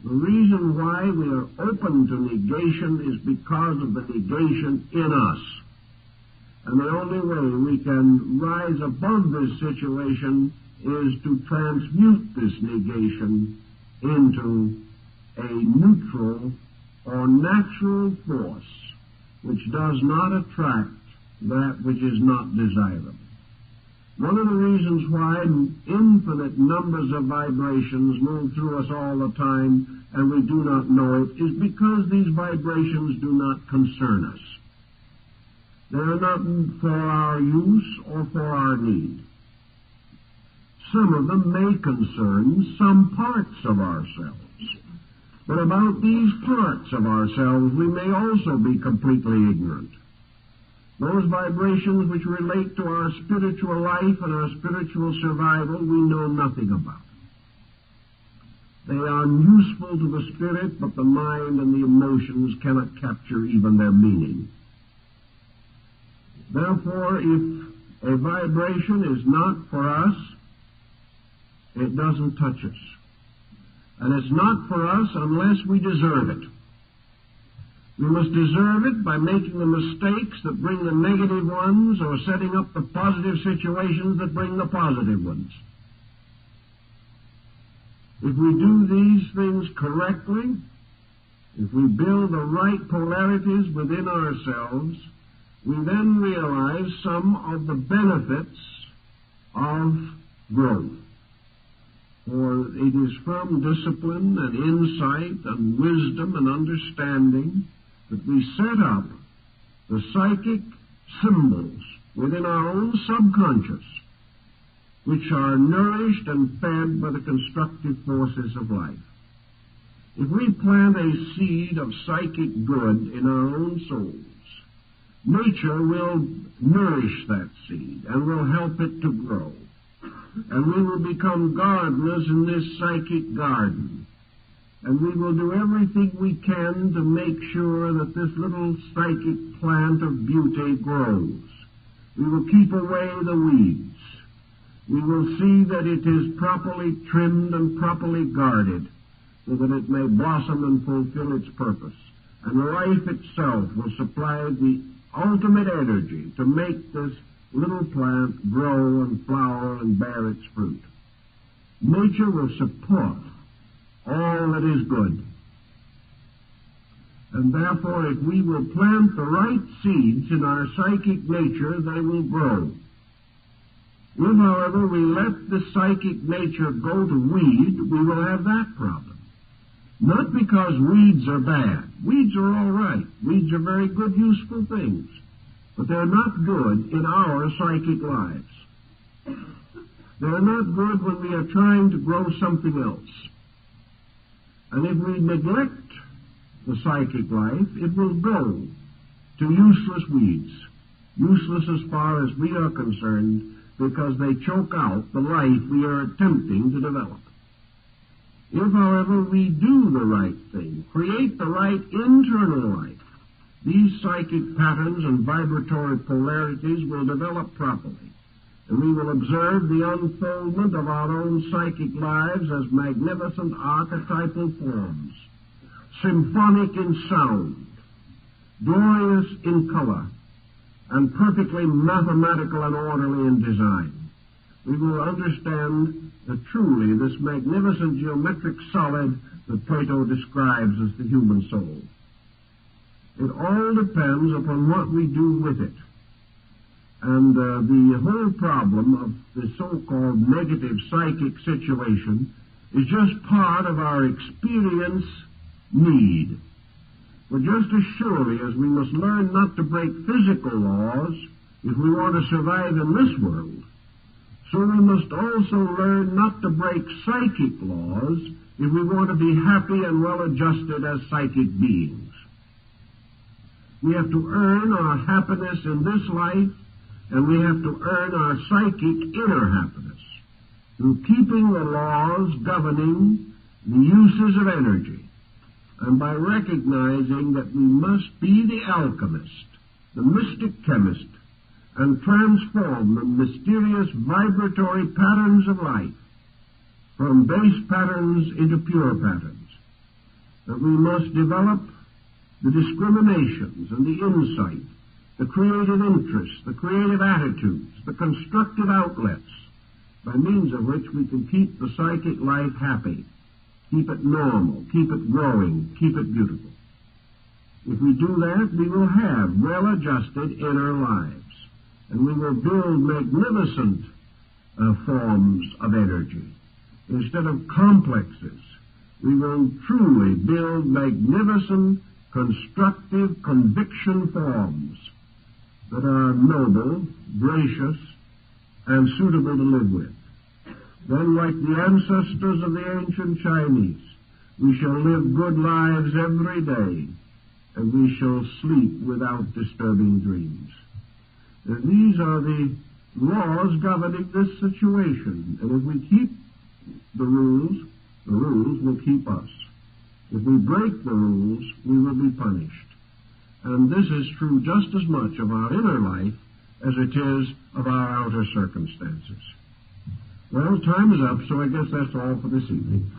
The reason why we are open to negation is because of the negation in us. And the only way we can rise above this situation is to transmute this negation into a neutral or natural force which does not attract that which is not desirable. One of the reasons why infinite numbers of vibrations move through us all the time and we do not know it is because these vibrations do not concern us. They are not for our use or for our need. Some of them may concern some parts of ourselves. But about these parts of ourselves we may also be completely ignorant. Those vibrations which relate to our spiritual life and our spiritual survival we know nothing about. They are useful to the spirit, but the mind and the emotions cannot capture even their meaning. Therefore, if a vibration is not for us, it doesn't touch us. And it's not for us unless we deserve it. We must deserve it by making the mistakes that bring the negative ones or setting up the positive situations that bring the positive ones. If we do these things correctly, if we build the right polarities within ourselves, we then realize some of the benefits of growth. For it is from discipline and insight and wisdom and understanding that we set up the psychic symbols within our own subconscious, which are nourished and fed by the constructive forces of life. If we plant a seed of psychic good in our own souls, nature will nourish that seed and will help it to grow. And we will become gardeners in this psychic garden. And we will do everything we can to make sure that this little psychic plant of beauty grows. We will keep away the weeds. We will see that it is properly trimmed and properly guarded so that it may blossom and fulfill its purpose. And life itself will supply the ultimate energy to make this little plant grow and flower and bear its fruit. Nature will support all that is good. And therefore, if we will plant the right seeds in our psychic nature, they will grow. If, however, we let the psychic nature go to weed, we will have that problem. Not because weeds are bad. Weeds are all right. Weeds are very good, useful things. But they're not good in our psychic lives. They're not good when we are trying to grow something else. And if we neglect the psychic life, it will go to useless weeds. Useless as far as we are concerned, because they choke out the life we are attempting to develop. If, however, we do the right thing, create the right internal life, these psychic patterns and vibratory polarities will develop properly, and we will observe the unfoldment of our own psychic lives as magnificent archetypal forms, symphonic in sound, glorious in color, and perfectly mathematical and orderly in design. We will understand that truly this magnificent geometric solid that Plato describes as the human soul. It all depends upon what we do with it. And the whole problem of the so-called negative psychic situation is just part of our experience need. But just as surely as we must learn not to break physical laws if we want to survive in this world, so we must also learn not to break psychic laws if we want to be happy and well-adjusted as psychic beings. We have to earn our happiness in this life, and we have to earn our psychic inner happiness through keeping the laws governing the uses of energy, and by recognizing that we must be the alchemist, the mystic chemist, and transform the mysterious vibratory patterns of life from base patterns into pure patterns, that we must develop the discriminations and the insight, the creative interests, the creative attitudes, the constructive outlets, by means of which we can keep the psychic life happy, keep it normal, keep it growing, keep it beautiful. If we do that, we will have well-adjusted inner lives, and we will build magnificent forms of energy. Instead of complexes, we will truly build magnificent constructive conviction forms that are noble, gracious, and suitable to live with. Then, like the ancestors of the ancient Chinese, we shall live good lives every day, and we shall sleep without disturbing dreams. And these are the laws governing this situation. And if we keep the rules will keep us. If we break the rules, we will be punished. And this is true just as much of our inner life as it is of our outer circumstances. Well, time is up, so I guess that's all for this evening.